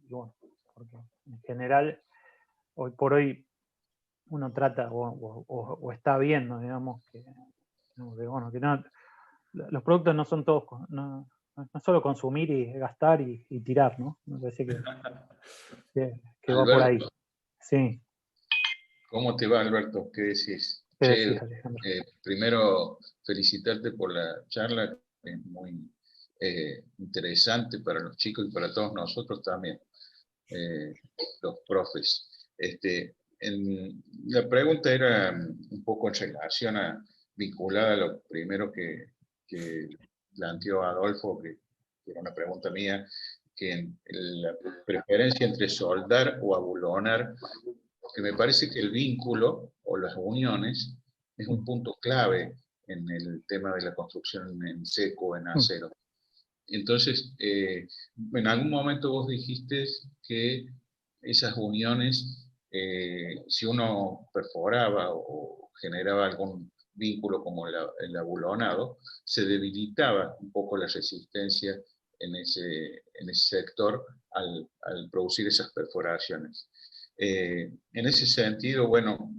bueno, porque en general, hoy por hoy, uno trata o está viendo, digamos, que los productos no son todos, no solo consumir y gastar y tirar, ¿no? Me parece que va por ahí. Sí.
¿Cómo te va, Alberto? ¿Qué decís?
¿Qué
Che,
decís, Alejandro?
primero, felicitarte por la charla, es muy interesante para los chicos y para todos nosotros también, los profes. La pregunta era un poco en relación vinculada a lo primero que planteó Adolfo, que era una pregunta mía, que en la preferencia entre soldar o abulonar, porque me parece que el vínculo o las uniones es un punto clave en el tema de la construcción en seco, en acero. Entonces, en algún momento vos dijiste que esas uniones, si uno perforaba o generaba algún vínculo como el abulonado, se debilitaba un poco la resistencia en ese sector al producir esas perforaciones. En ese sentido, bueno,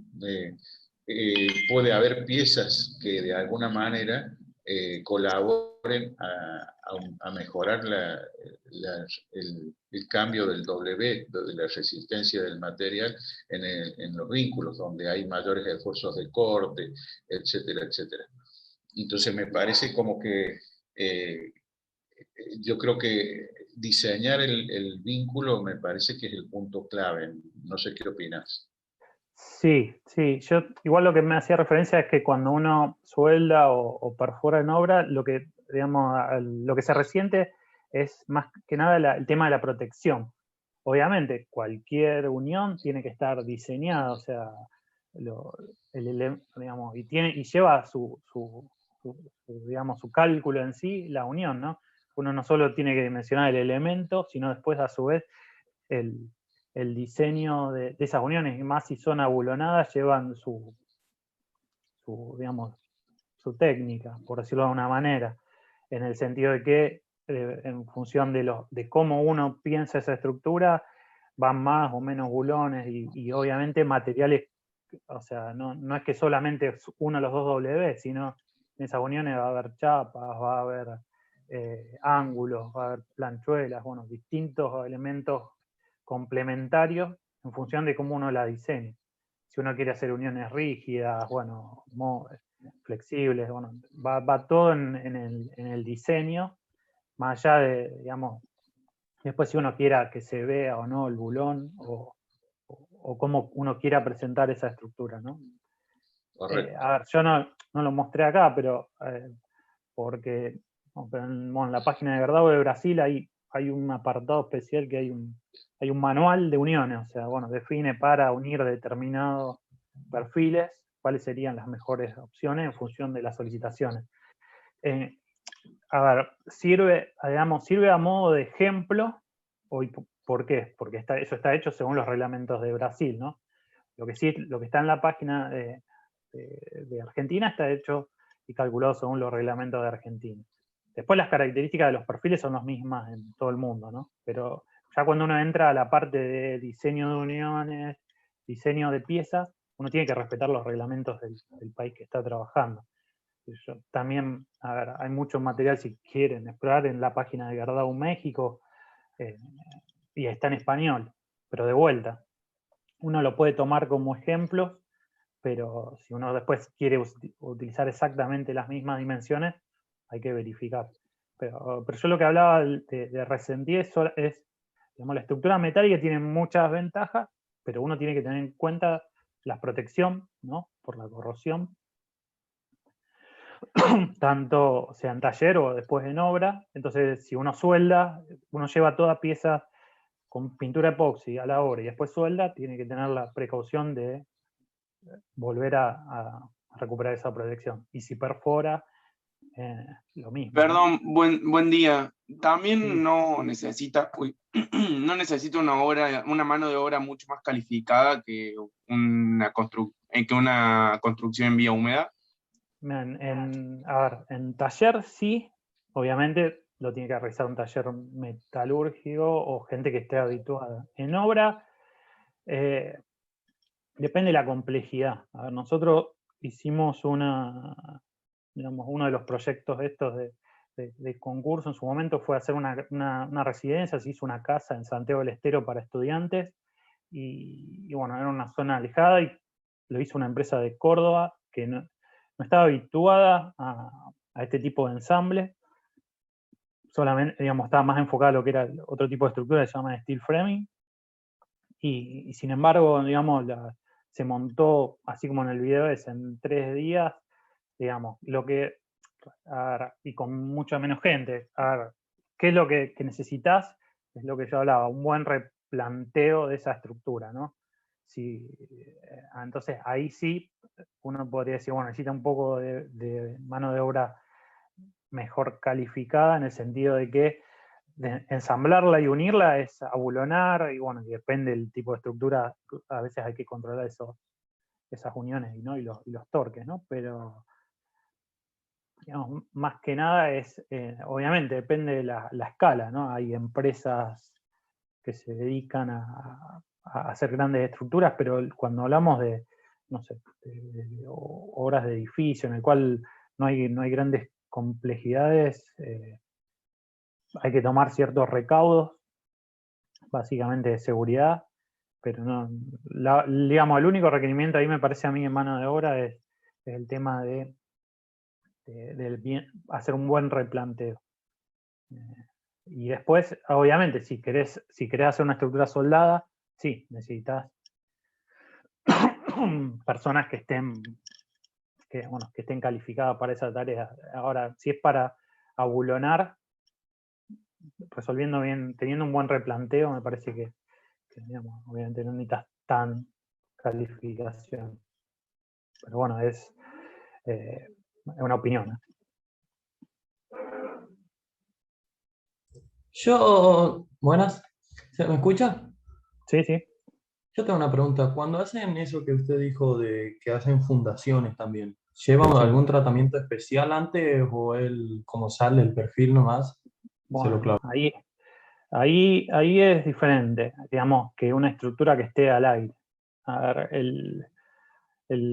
puede haber piezas que de alguna manera colaboren a mejorar el cambio del W, de la resistencia del material en los vínculos, donde hay mayores esfuerzos de corte, etcétera, etcétera. Entonces me parece como que yo creo que diseñar el vínculo me parece que es el punto clave. No sé qué opinas.
Sí, sí. Yo igual lo que me hacía referencia es que cuando uno suelda o perfora en obra, lo que, digamos, lo que se resiente es más que nada el tema de la protección. Obviamente, cualquier unión tiene que estar diseñada, o sea, digamos, y lleva digamos, su cálculo en sí, la unión, ¿no? Uno no solo tiene que dimensionar el elemento, sino después, a su vez, el diseño de esas uniones, y más si son abulonadas, llevan digamos, su técnica, por decirlo de alguna manera, en el sentido de que en función de cómo uno piensa esa estructura, van más o menos bulones y obviamente materiales, o sea, no es que solamente uno de los dos W, sino en esas uniones va a haber chapas, va a haber ángulos, va a haber planchuelas, bueno, distintos elementos complementarios en función de cómo uno la diseña. Si uno quiere hacer uniones rígidas, bueno, flexibles, bueno, va todo en el diseño, más allá de, digamos, después si uno quiera que se vea o no el bulón, o cómo uno quiera presentar esa estructura, ¿no? A ver, yo no lo mostré acá, pero porque en la página de Gerdau de Brasil hay un apartado especial que hay un manual de uniones, o sea, bueno, define para unir determinados perfiles cuáles serían las mejores opciones en función de las solicitaciones. A ver, sirve a modo de ejemplo. ¿Por qué? Porque eso está hecho según los reglamentos de Brasil, ¿no? Lo que está en la página de Argentina está hecho y calculado según los reglamentos de Argentina. Después las características de los perfiles son las mismas en todo el mundo, ¿no? Pero ya cuando uno entra a la parte de diseño de uniones, diseño de piezas, uno tiene que respetar los reglamentos del país que está trabajando. También, a ver, hay mucho material si quieren explorar en la página de Gerdau México, y está en español, pero de vuelta, uno lo puede tomar como ejemplo, pero si uno después quiere utilizar exactamente las mismas dimensiones, hay que verificar. Pero yo lo que hablaba de resentir es, digamos, la estructura metálica tiene muchas ventajas, pero uno tiene que tener en cuenta la protección, ¿no? Por la corrosión, tanto sea en taller o después en obra. Entonces, si uno suelda, uno lleva toda pieza con pintura epoxi a la obra y después suelda, tiene que tener la precaución de volver a recuperar esa protección. Y si perfora, lo mismo.
Perdón, buen día. También no necesita una mano de obra mucho más calificada que una construcción en vía húmeda.
En taller sí, obviamente lo tiene que realizar un taller metalúrgico o gente que esté habituada. En obra, depende de la complejidad. A ver, nosotros hicimos uno de los proyectos estos de concurso en su momento fue hacer una residencia, se hizo una casa en Santiago del Estero para estudiantes, y bueno, era una zona alejada, y lo hizo una empresa de Córdoba, que no estaba habituada a este tipo de ensamble. Solamente, digamos, estaba más enfocada a lo que era otro tipo de estructura que se llama steel framing. Y sin embargo, digamos, se montó, así como en el video, en 3 días, digamos, y con mucha menos gente. A ver, ¿qué es lo que necesitas? Es lo que yo hablaba, un buen replanteo de esa estructura, ¿no? Entonces, ahí sí, uno podría decir, bueno, necesita un poco de mano de obra mejor calificada, en el sentido de que ensamblarla y unirla es abulonar, y bueno, depende del tipo de estructura, a veces hay que controlar esas uniones, ¿no? y los torques, ¿no? Pero digamos, más que nada obviamente depende de la escala, ¿no? Hay empresas que se dedican a hacer grandes estructuras, pero cuando hablamos de, no sé, de obras de edificio en el cual no hay grandes complejidades, hay que tomar ciertos recaudos, básicamente de seguridad, pero no, digamos, el único requerimiento ahí me parece a mí en mano de obra es el tema de hacer un buen replanteo. Y después, obviamente, si querés hacer una estructura soldada, sí, necesitas personas que estén calificadas para esa tarea. Ahora, si es para abulonar, resolviendo bien, teniendo un buen replanteo, me parece que digamos, obviamente no necesitas tan calificación. Pero bueno, es una opinión, ¿eh?
Buenas, ¿me escucha?
Sí, sí.
Yo tengo una pregunta. Cuando hacen eso que usted dijo de que hacen fundaciones también, ¿llevan
Sí.
algún tratamiento especial antes o él, como sale el perfil nomás, se lo clava?
Bueno, ahí es diferente, digamos, que una estructura que esté al aire. A ver,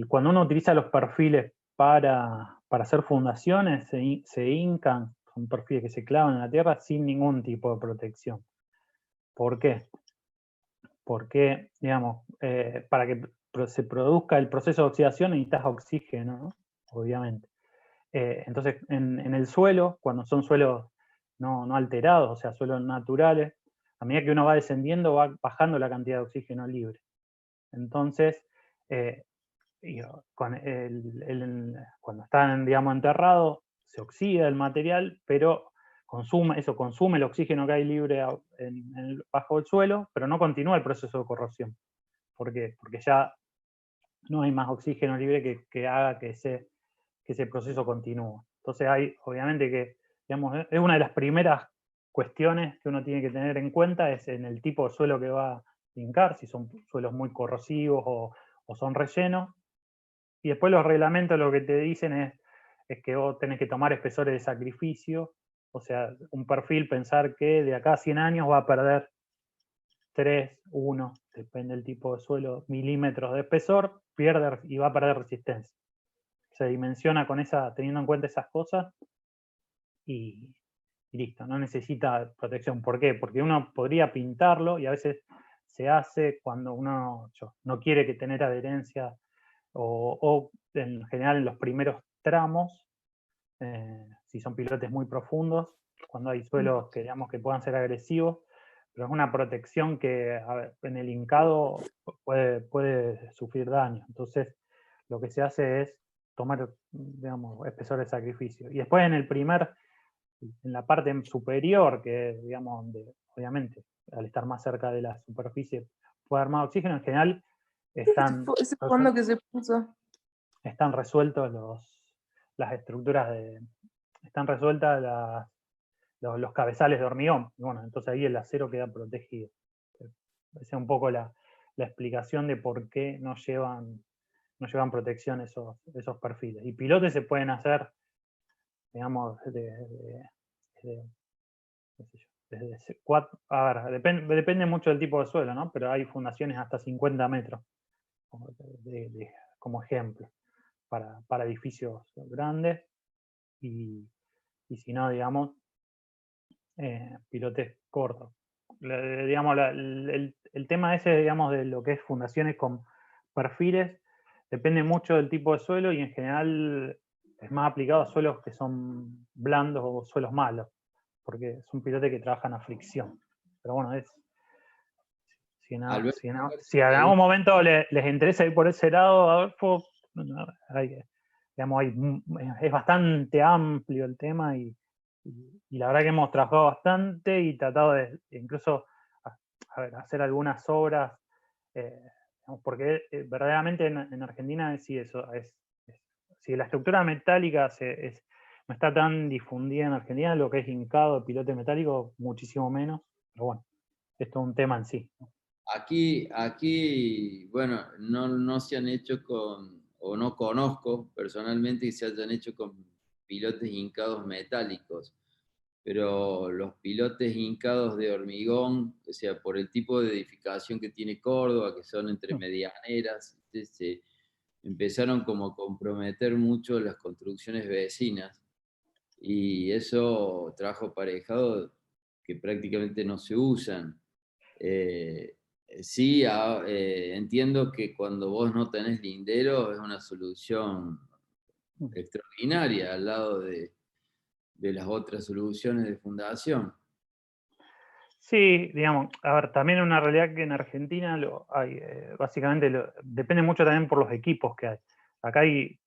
cuando uno utiliza los perfiles para hacer fundaciones, se hincan, son perfiles que se clavan en la tierra sin ningún tipo de protección. ¿Por qué? Porque, digamos, para que se produzca el proceso de oxidación necesitas oxígeno, ¿no? Obviamente. Entonces, en el suelo, cuando son suelos no alterados, o sea, suelos naturales, a medida que uno va descendiendo, va bajando la cantidad de oxígeno libre. Entonces, cuando están, digamos, enterrados, se oxida el material, pero consume el oxígeno que hay libre bajo el suelo, pero no continúa el proceso de corrosión. ¿Por qué? Porque ya no hay más oxígeno libre que haga que ese proceso continúe. Entonces obviamente que, digamos, es una de las primeras cuestiones que uno tiene que tener en cuenta, es en el tipo de suelo que va a hincar, si son suelos muy corrosivos o son rellenos. Y después los reglamentos lo que te dicen es que vos tenés que tomar espesores de sacrificio, o sea, un perfil, pensar que de acá a 100 años va a perder 3, 1, depende del tipo de suelo, milímetros de espesor, pierde y va a perder resistencia. Se dimensiona teniendo en cuenta esas cosas y listo, no necesita protección. ¿Por qué? Porque uno podría pintarlo y a veces se hace cuando uno no quiere que tener adherencia o en general en los primeros tramos, si son pilotes muy profundos, cuando hay suelos que, digamos, que puedan ser agresivos, pero es una protección que en el hincado puede sufrir daño. Entonces, lo que se hace es tomar, digamos, espesor de sacrificio. Y después en la parte superior, que digamos, donde obviamente al estar más cerca de la superficie puede haber más oxígeno, en general
¿Ese cuándo que se puso?
están resueltos las estructuras están resueltas los cabezales de hormigón. Y bueno, entonces ahí el acero queda protegido. Esa es un poco la explicación de por qué no llevan protección esos perfiles. Y pilotes se pueden hacer, digamos, desde 4, a ver, depende mucho del tipo de suelo, ¿no? Pero hay fundaciones hasta 50 metros, como ejemplo, para edificios grandes, y si no, digamos, pilotes cortos. Digamos, el tema ese, digamos, de lo que es fundaciones con perfiles, depende mucho del tipo de suelo y en general es más aplicado a suelos que son blandos o suelos malos, porque son pilotes que trabajan a fricción. Pero bueno,
Alberto,
si en algún momento les interesa ir por ese lado, Adolfo, digamos, es bastante amplio el tema y la verdad que hemos trabajado bastante y tratado de incluso hacer algunas obras, porque verdaderamente en Argentina sí eso si la estructura metálica no está tan difundida en Argentina, lo que es hincado de pilote metálico, muchísimo menos, pero bueno, esto es un tema en sí.
Aquí, bueno, no se han hecho o no conozco personalmente que se hayan hecho con pilotes hincados metálicos, pero los pilotes hincados de hormigón, o sea, por el tipo de edificación que tiene Córdoba, que son entre medianeras, se empezaron como a comprometer mucho las construcciones vecinas, y eso trajo aparejado que prácticamente no se usan. Sí, entiendo que cuando vos no tenés lindero es una solución extraordinaria al lado de las otras soluciones de fundación.
Sí, digamos, a ver, también es una realidad que en Argentina básicamente depende mucho también por los equipos que hay. Acá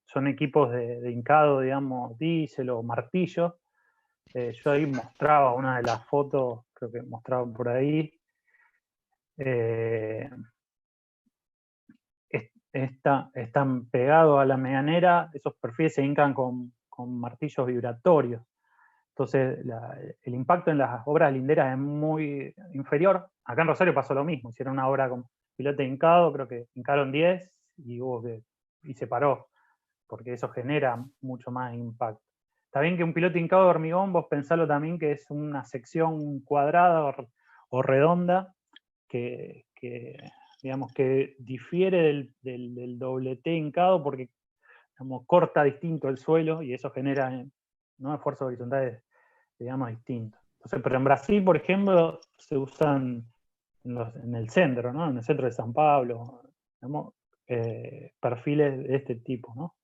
son equipos de hincado, digamos, diésel o martillo. Yo ahí mostraba una de las fotos, creo que mostraba por ahí. Están pegados a la medianera, esos perfiles se hincan con martillos vibratorios. Entonces, el impacto en las obras linderas es muy inferior. Acá en Rosario pasó lo mismo, hicieron una obra con pilote hincado, creo que hincaron 10 y se paró, porque eso genera mucho más impacto. Está bien que un pilote hincado de hormigón, vos pensalo también que es una sección cuadrada o redonda que digamos, que difiere del doblete hincado porque digamos, corta distinto el suelo y eso genera esfuerzos horizontales, digamos, distintos. Entonces, pero en Brasil, por ejemplo, se usan en el centro, ¿no? En el centro de San Pablo, digamos, perfiles de este tipo, ¿no?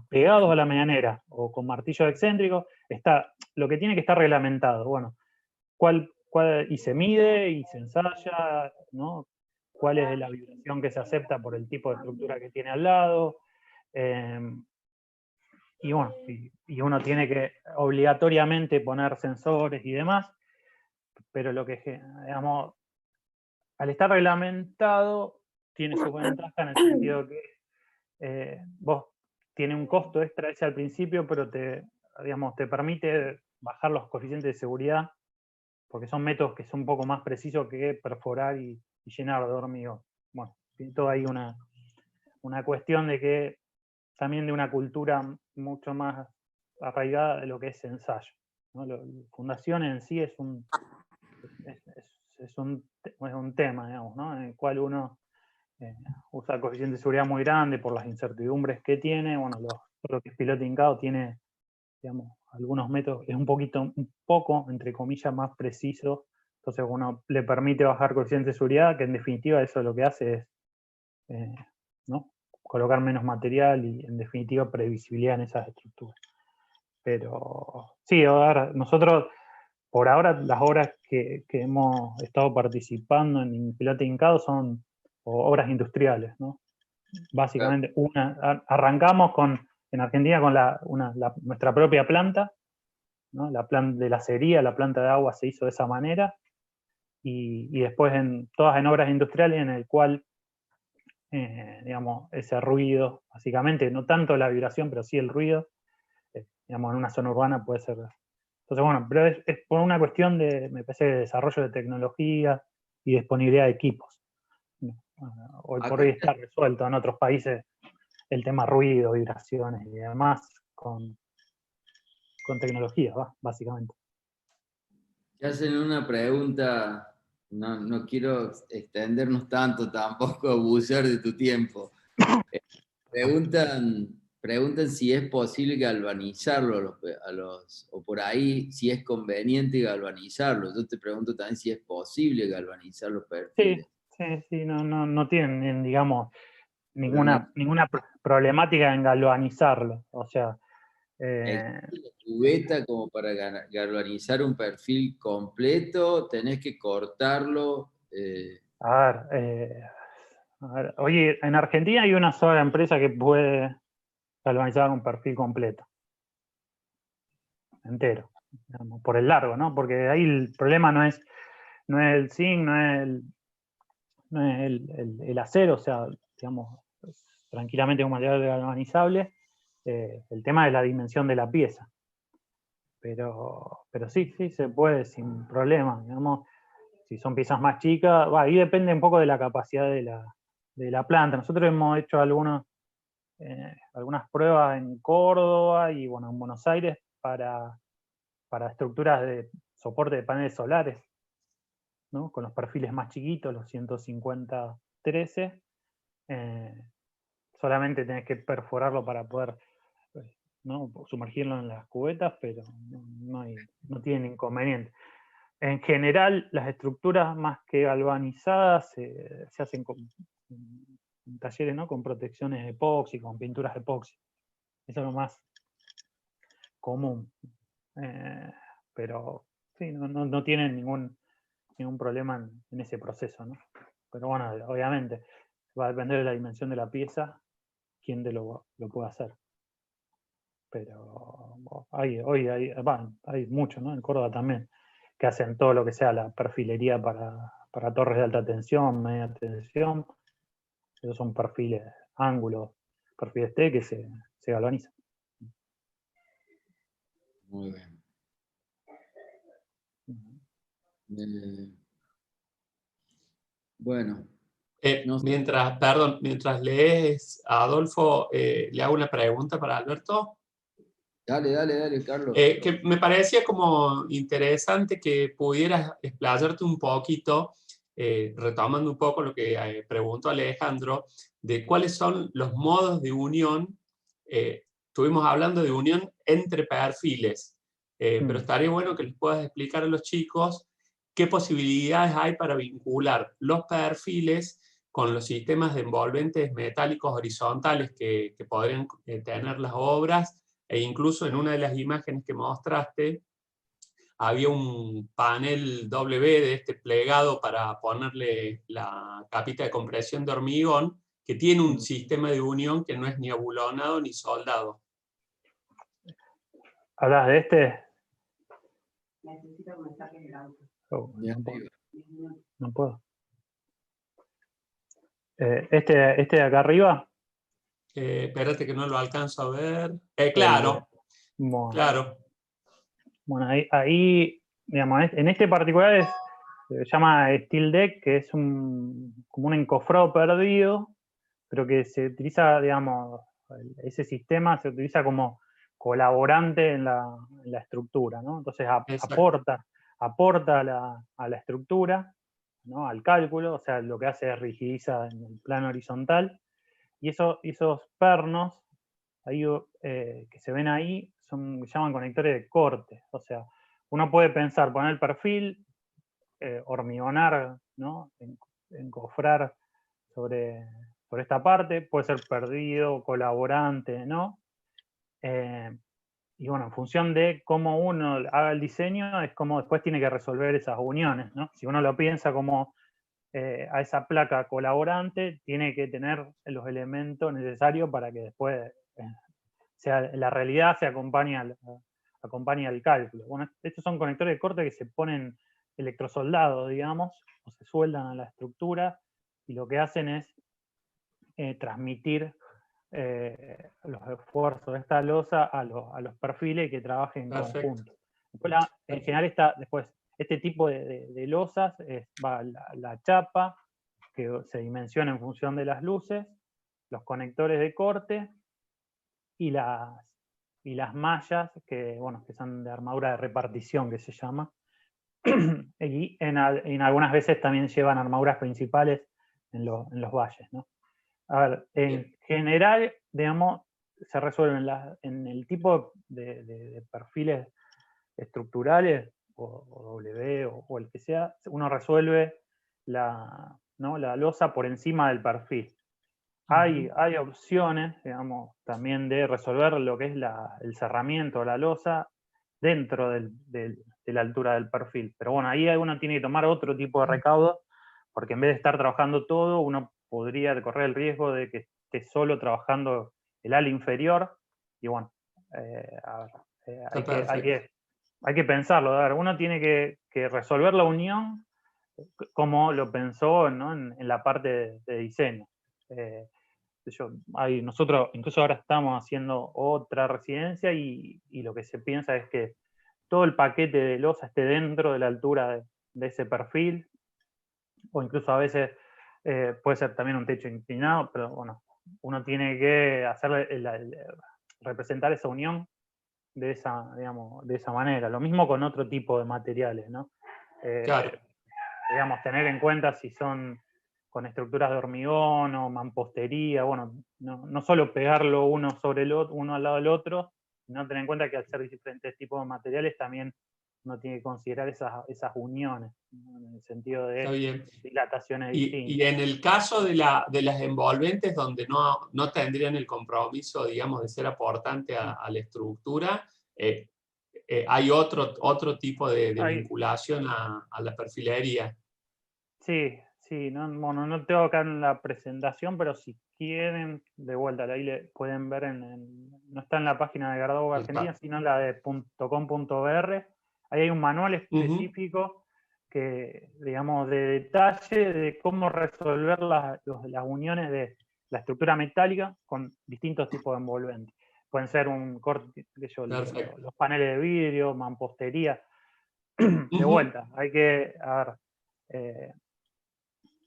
Pegados a la medianera o con martillos excéntricos, lo que tiene que estar reglamentado. Bueno, y se mide y se ensaya, ¿no? Cuál es la vibración que se acepta por el tipo de estructura que tiene al lado. Y bueno, y uno tiene que obligatoriamente poner sensores y demás, pero digamos, al estar reglamentado, tiene su ventaja en el sentido que vos tiene un costo extra ese al principio, pero te permite bajar los coeficientes de seguridad, porque son métodos que son un poco más precisos que perforar y llenar de hormigón. Bueno, todo ahí una cuestión de que también de una cultura mucho más arraigada de lo que es ensayo, ¿no? Fundación en sí es un tema, digamos, ¿no? En el cual uno usa coeficiente de seguridad muy grande por las incertidumbres que tiene. Bueno, lo que es piloto hincado tiene, digamos, algunos métodos, es un poco, entre comillas, más preciso. Entonces, uno le permite bajar coeficiente de seguridad, que en definitiva eso lo que hace es, ¿no? Colocar menos material y, en definitiva, previsibilidad en esas estructuras. Pero, sí, ahora, nosotros, por ahora, las obras que hemos estado participando en pilote hincado son obras industriales, ¿no? Básicamente, arrancamos en Argentina con nuestra propia planta, ¿no? La planta de la acería, la planta de agua se hizo de esa manera, y después todas en obras industriales en el cual, digamos, ese ruido, básicamente, no tanto la vibración, pero sí el ruido, digamos, en una zona urbana puede ser. Entonces, bueno, pero es por una cuestión me parece, de desarrollo de tecnología y disponibilidad de equipos. Hoy por hoy está resuelto en otros países el tema ruido, vibraciones y demás con tecnología, básicamente.
Te hacen una pregunta, no quiero extendernos tanto, tampoco abusar de tu tiempo. Preguntan si es posible galvanizarlo o por ahí si es conveniente galvanizarlo. Yo te pregunto también si es posible galvanizar los perfiles.
Sí, no tienen, digamos, ninguna problemática en galvanizarlo. O sea,
la cubeta como para galvanizar un perfil completo, tenés que cortarlo.
a ver, oye, en Argentina hay una sola empresa que puede galvanizar un perfil completo, entero, digamos, por el largo, ¿no? Porque ahí el problema no es el zinc, no es el acero, o sea, digamos, tranquilamente un material galvanizable. El tema es la dimensión de la pieza. Pero sí, se puede sin problema, digamos. Si son piezas más chicas, ahí depende un poco de la capacidad de la planta. Nosotros hemos hecho algunas pruebas en Córdoba y bueno, en Buenos Aires para estructuras de soporte de paneles solares, ¿no? Con los perfiles más chiquitos, los 150-13. Solamente tenés que perforarlo para poder, ¿no?, sumergirlo en las cubetas, pero no tienen inconveniente. En general, las estructuras más que galvanizadas se hacen en talleres, ¿no?, con protecciones epoxi, con pinturas epoxi. Eso es lo más común. Pero sí, no tienen ningún problema en ese proceso, ¿no? Pero bueno, obviamente va a depender de la dimensión de la pieza quién lo puede hacer. Pero hoy hay muchos, ¿no? En Córdoba también, que hacen todo lo que sea la perfilería para torres de alta tensión, media tensión. Esos son perfiles, ángulos, perfiles T que se galvanizan.
Muy bien. Bueno.
No sé. Mientras lees, Adolfo, le hago una pregunta para Alberto.
Dale, Carlos.
Que me parecía como interesante que pudieras explayarte un poquito, retomando un poco lo que preguntó Alejandro, de cuáles son los modos de unión. Estuvimos hablando de unión entre perfiles, pero estaría bueno que les puedas explicar a los chicos qué posibilidades hay para vincular los perfiles con los sistemas de envolventes metálicos horizontales que podrían tener las obras. E incluso en una de las imágenes que mostraste, había un panel W de este plegado para ponerle la capita de compresión de hormigón, que tiene un sistema de unión que no es ni abulonado ni soldado.
¿Hablas de este?
Necesito comenzar en el auto.
No puedo. ¿Este de acá arriba?
Espérate que no lo alcanzo a ver. Claro,
bueno,
claro.
Bueno, ahí digamos, en este particular se llama Steel Deck, que es como un encofrado perdido, pero que se utiliza, digamos, ese sistema se utiliza como colaborante en la estructura, ¿no? Entonces aporta a la estructura, ¿no?, al cálculo, o sea, lo que hace es rigidiza en el plano horizontal, y esos pernos ahí, que se ven ahí se llaman conectores de corte. O sea, uno puede pensar, poner el perfil, hormigonar, ¿no?, encofrar sobre esta parte, puede ser perdido, colaborante, ¿no? Y bueno, en función de cómo uno haga el diseño, es como después tiene que resolver esas uniones, ¿no? Si uno lo piensa como a esa placa colaborante, tiene que tener los elementos necesarios para que después la realidad se acompañe al cálculo. Bueno, estos son conectores de corte que se ponen electrosoldados, digamos, o se sueldan a la estructura, y lo que hacen es transmitir los esfuerzos de esta losa a los perfiles que trabajen en conjunto. En general este tipo de losas va la chapa, que se dimensiona en función de las luces, los conectores de corte y las mallas que son de armadura de repartición, que se llama. Y en algunas veces también llevan armaduras principales en los valles, ¿no? A ver, en general, digamos, se resuelven en el tipo de perfiles estructurales, o W o el que sea, uno resuelve la losa por encima del perfil. hay opciones, digamos, también de resolver lo que es el cerramiento, la losa, dentro de la altura del perfil. Pero bueno, ahí uno tiene que tomar otro tipo de recaudo, porque en vez de estar trabajando todo, uno podría correr el riesgo de que esté solo trabajando el ala inferior, y bueno, hay que pensarlo. A ver, uno tiene que resolver la unión como lo pensó, ¿no? en la parte de diseño. Nosotros incluso ahora estamos haciendo otra residencia y lo que se piensa es que todo el paquete de losa esté dentro de la altura de ese perfil, o incluso a veces puede ser también un techo inclinado, pero bueno, uno tiene que representar esa unión de esa, digamos, de esa manera. Lo mismo con otro tipo de materiales, ¿no?
Claro.
Digamos, tener en cuenta si son con estructuras de hormigón o mampostería, bueno, no solo pegarlo uno sobre el otro, uno al lado del otro, sino tener en cuenta que al ser diferentes tipos de materiales también uno tiene que considerar esas uniones, ¿no? En el sentido de dilataciones distintas.
Y en el caso de las envolventes, donde no tendrían el compromiso, digamos, de ser aportante a la estructura, hay otro tipo de vinculación a la perfilería.
Sí, bueno, no tengo acá en la presentación, pero si quieren, de vuelta, ahí le pueden ver no está en la página de Gardau Argentina, sino en la de .com.br. Ahí hay un manual específico que, digamos, de detalle de cómo resolver las uniones de la estructura metálica con distintos tipos de envolventes. Pueden ser los paneles de vidrio, mampostería. De vuelta, hay que, a ver,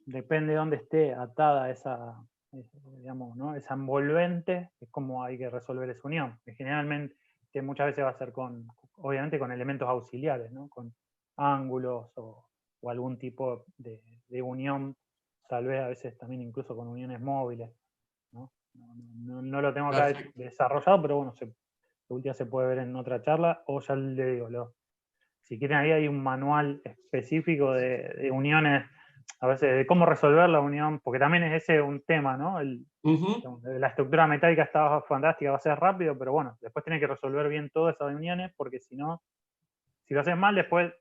depende de dónde esté atada digamos, ¿no? esa envolvente, es como hay que resolver esa unión. Que generalmente, muchas veces va a ser obviamente con elementos auxiliares, ¿no? Con ángulos o algún tipo de unión, tal vez a veces también incluso con uniones móviles, ¿no? No lo tengo acá desarrollado, pero bueno, de última se puede ver en otra charla, o ya le digo, si quieren ahí hay un manual específico de uniones, a veces de cómo resolver la unión, porque también es ese un tema, ¿no? La estructura metálica está fantástica, va a ser rápido, pero bueno, después tiene que resolver bien todas esas uniones, porque si no, si lo haces mal, después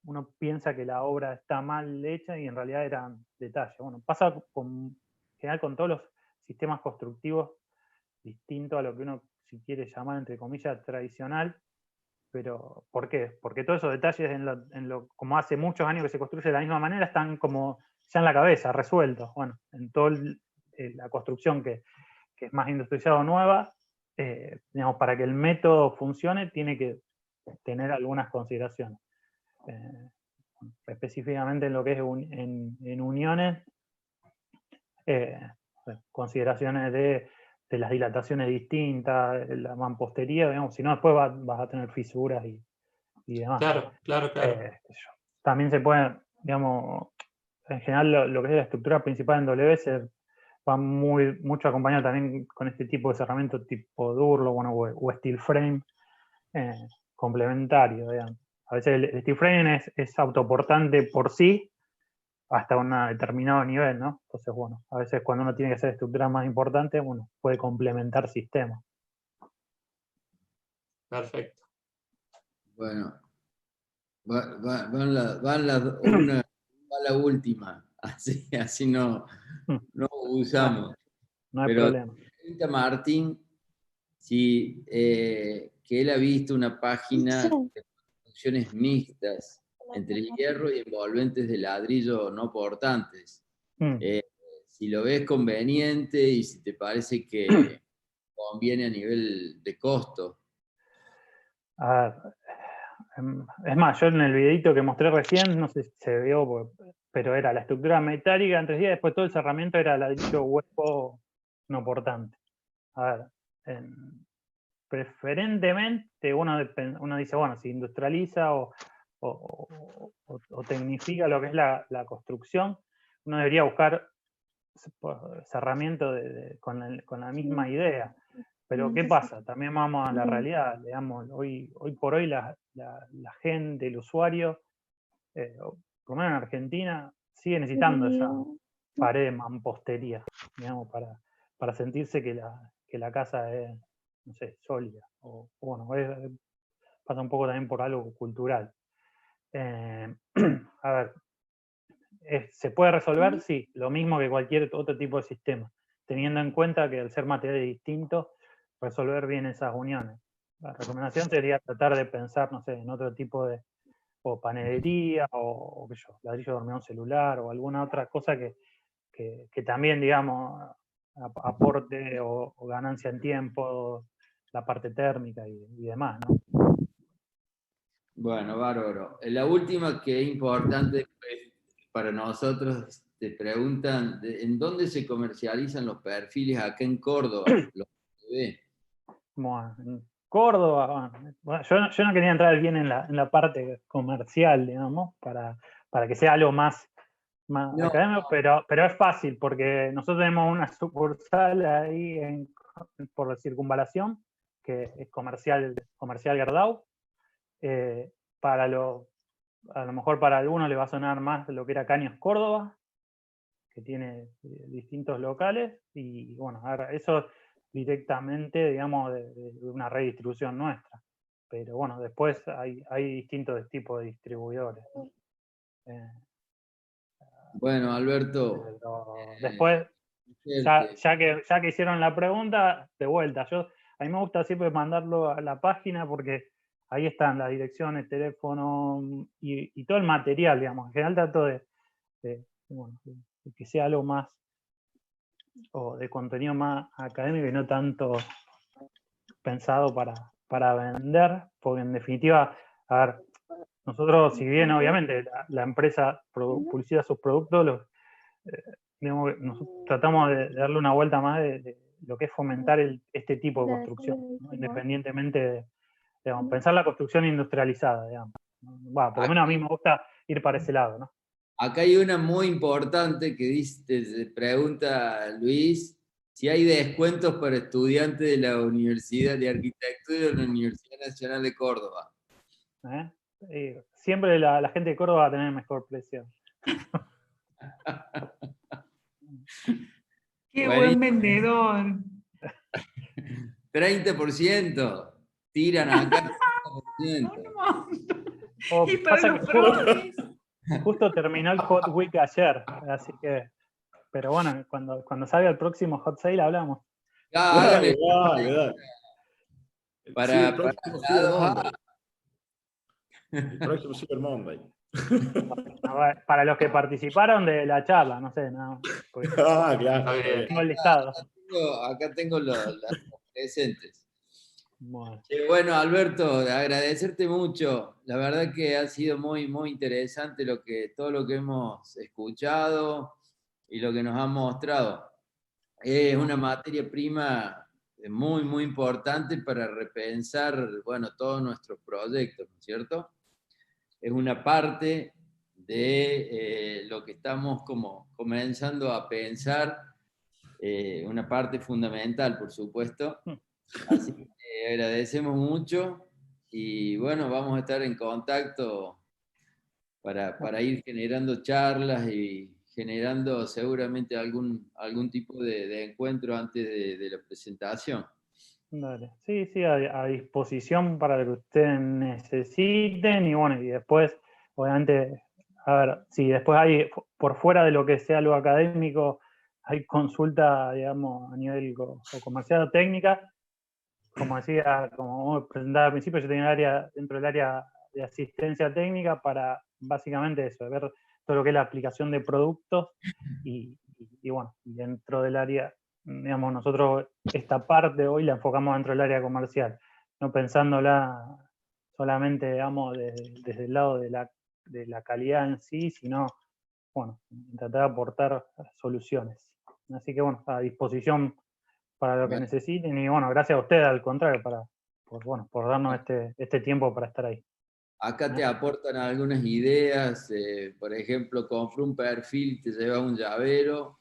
uno piensa que la obra está mal hecha y en realidad eran detalles. Bueno, pasa en general con todos los sistemas constructivos, distinto a lo que uno, si quiere llamar, entre comillas, tradicional. Pero, ¿por qué? Porque todos esos detalles, como hace muchos años que se construye de la misma manera, están como ya en la cabeza, resueltos. Bueno, en toda la construcción que es más industrializada o nueva, digamos, para que el método funcione, tiene que tener algunas consideraciones. Específicamente en lo que es en uniones, consideraciones de las dilataciones distintas, la mampostería, digamos, si no después vas a tener fisuras y demás.
Claro.
También se puede, digamos, en general lo que es la estructura principal en WS va mucho acompañado también con este tipo de cerramiento tipo Durlo, bueno, o steel frame complementario, digamos. A veces el steel frame es autoportante por sí, hasta un determinado nivel, ¿no? Entonces, bueno, a veces cuando uno tiene que hacer estructuras más importantes, bueno, puede complementar sistemas.
Perfecto.
Bueno, va la última, así no usamos.
No hay
pero
problema.
Pregunta Martín que él ha visto una página de construcciones mixtas entre hierro y envolventes de ladrillo no portantes. Si lo ves conveniente y si te parece que conviene a nivel de costo.
A ver, es más, yo en el videito que mostré recién, no sé si se vio, pero era la estructura metálica en 3D, después todo el cerramiento era ladrillo hueco no portante. A ver, preferentemente uno dice, bueno, si industrializa o tecnifica lo que es la construcción, uno debería buscar cerramiento con la misma idea. Pero ¿qué pasa? También vamos a la realidad, digamos, hoy por hoy la gente, el usuario, por lo menos en Argentina, sigue necesitando pared de mampostería, digamos, para sentirse que la casa es, no sé, sólida. O bueno, pasa un poco también por algo cultural. A ver, ¿se puede resolver? Sí, lo mismo que cualquier otro tipo de sistema, teniendo en cuenta que al ser materiales distintos, resolver bien esas uniones. La recomendación sería tratar de pensar, no sé, en otro tipo de o panelería o qué yo, ladrillo de hormigón celular o alguna otra cosa que también, digamos, aporte o ganancia en tiempo, la parte térmica y demás, ¿no?
Bueno, bárbaro. La última que es importante para nosotros, te preguntan, ¿en dónde se comercializan los perfiles acá en Córdoba? Los TV?
Bueno, en Córdoba, bueno, yo no quería entrar bien en la parte comercial, digamos, para que sea algo más
No.
académico, pero es fácil, porque nosotros tenemos una sucursal ahí por la Circunvalación, que es comercial Gerdau. A lo mejor para algunos le va a sonar más lo que era Caños Córdoba, que tiene distintos locales, y bueno, ahora eso directamente, digamos, de una redistribución nuestra. Pero bueno, después hay distintos tipos de distribuidores, ¿no?
Bueno, Alberto.
Después, ya que hicieron la pregunta, de vuelta, a mí me gusta siempre mandarlo a la página porque ahí están las direcciones, teléfono y todo el material, digamos. En general trato de que sea algo más, o de contenido más académico y no tanto pensado para vender, porque en definitiva, a ver, nosotros, si bien obviamente la empresa publicita sus productos, digamos, nosotros tratamos de darle una vuelta más de lo que es fomentar este tipo de construcción, ¿no? Independientemente digamos, pensar la construcción industrializada, digamos. Bueno, por lo menos a mí me gusta ir para ese lado, ¿no?
Acá hay una muy importante que dice, pregunta Luis, si hay descuentos para estudiantes de la Universidad de Arquitectura de la Universidad Nacional de Córdoba.
Siempre la gente de Córdoba va a tener mejor precio.
¡Qué buen vendedor!
30%. Tiran acá 30%.
Y para los profes.
Justo terminó el Hot Week ayer, así que, pero bueno, cuando salga el próximo Hot Sale hablamos.
Dale.
Para el próximo Cyber Monday. El próximo Cyber Monday.
Para los que participaron de la charla, no sé, no.
Claro.
Tengo el listado.
Acá tengo los presentes. Bueno, Alberto, agradecerte mucho. La verdad que ha sido muy, muy interesante todo lo que hemos escuchado y lo que nos han mostrado. Es una materia prima muy, muy importante para repensar, bueno, todos nuestros proyectos, ¿no es cierto? Es una parte de lo que estamos como comenzando a pensar, una parte fundamental, por supuesto. Así que agradecemos mucho y bueno, vamos a estar en contacto para ir generando charlas y generando seguramente algún tipo de encuentro antes de la presentación.
Dale. Sí, a disposición para lo que ustedes necesiten y bueno, y después, obviamente, a ver, si después hay, por fuera de lo que sea lo académico, hay consulta, digamos, a nivel comercial o técnica, como decía, como presentaba al principio, yo tenía dentro del área de asistencia técnica para básicamente eso, ver todo lo que es la aplicación de productos y bueno, dentro del área, digamos, nosotros esta parte hoy la enfocamos dentro del área comercial, no pensándola solamente, digamos, desde el lado de la calidad en sí, sino, bueno, tratar de aportar soluciones. Así que, bueno, a disposición para lo que necesiten y, bueno, gracias a ustedes, al contrario, por darnos este tiempo para estar ahí.
Acá te aportan algunas ideas, por ejemplo, compra un perfil y te lleva un llavero.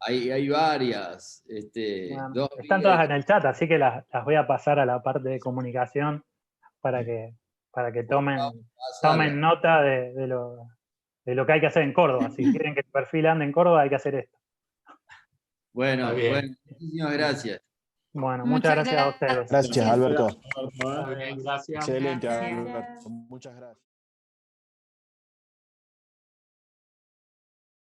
Hay varias.
Bueno, están todas en el chat, así que las voy a pasar a la parte de comunicación para que para que tomen nota de lo que hay que hacer en Córdoba. Si quieren que el perfil ande en Córdoba, hay que hacer esto.
Bueno, muchísimas gracias.
Bueno, muchas gracias a ustedes.
Gracias, Alberto.
Está bien, gracias.
Excelente,
Gracias.
Alberto. Muchas gracias.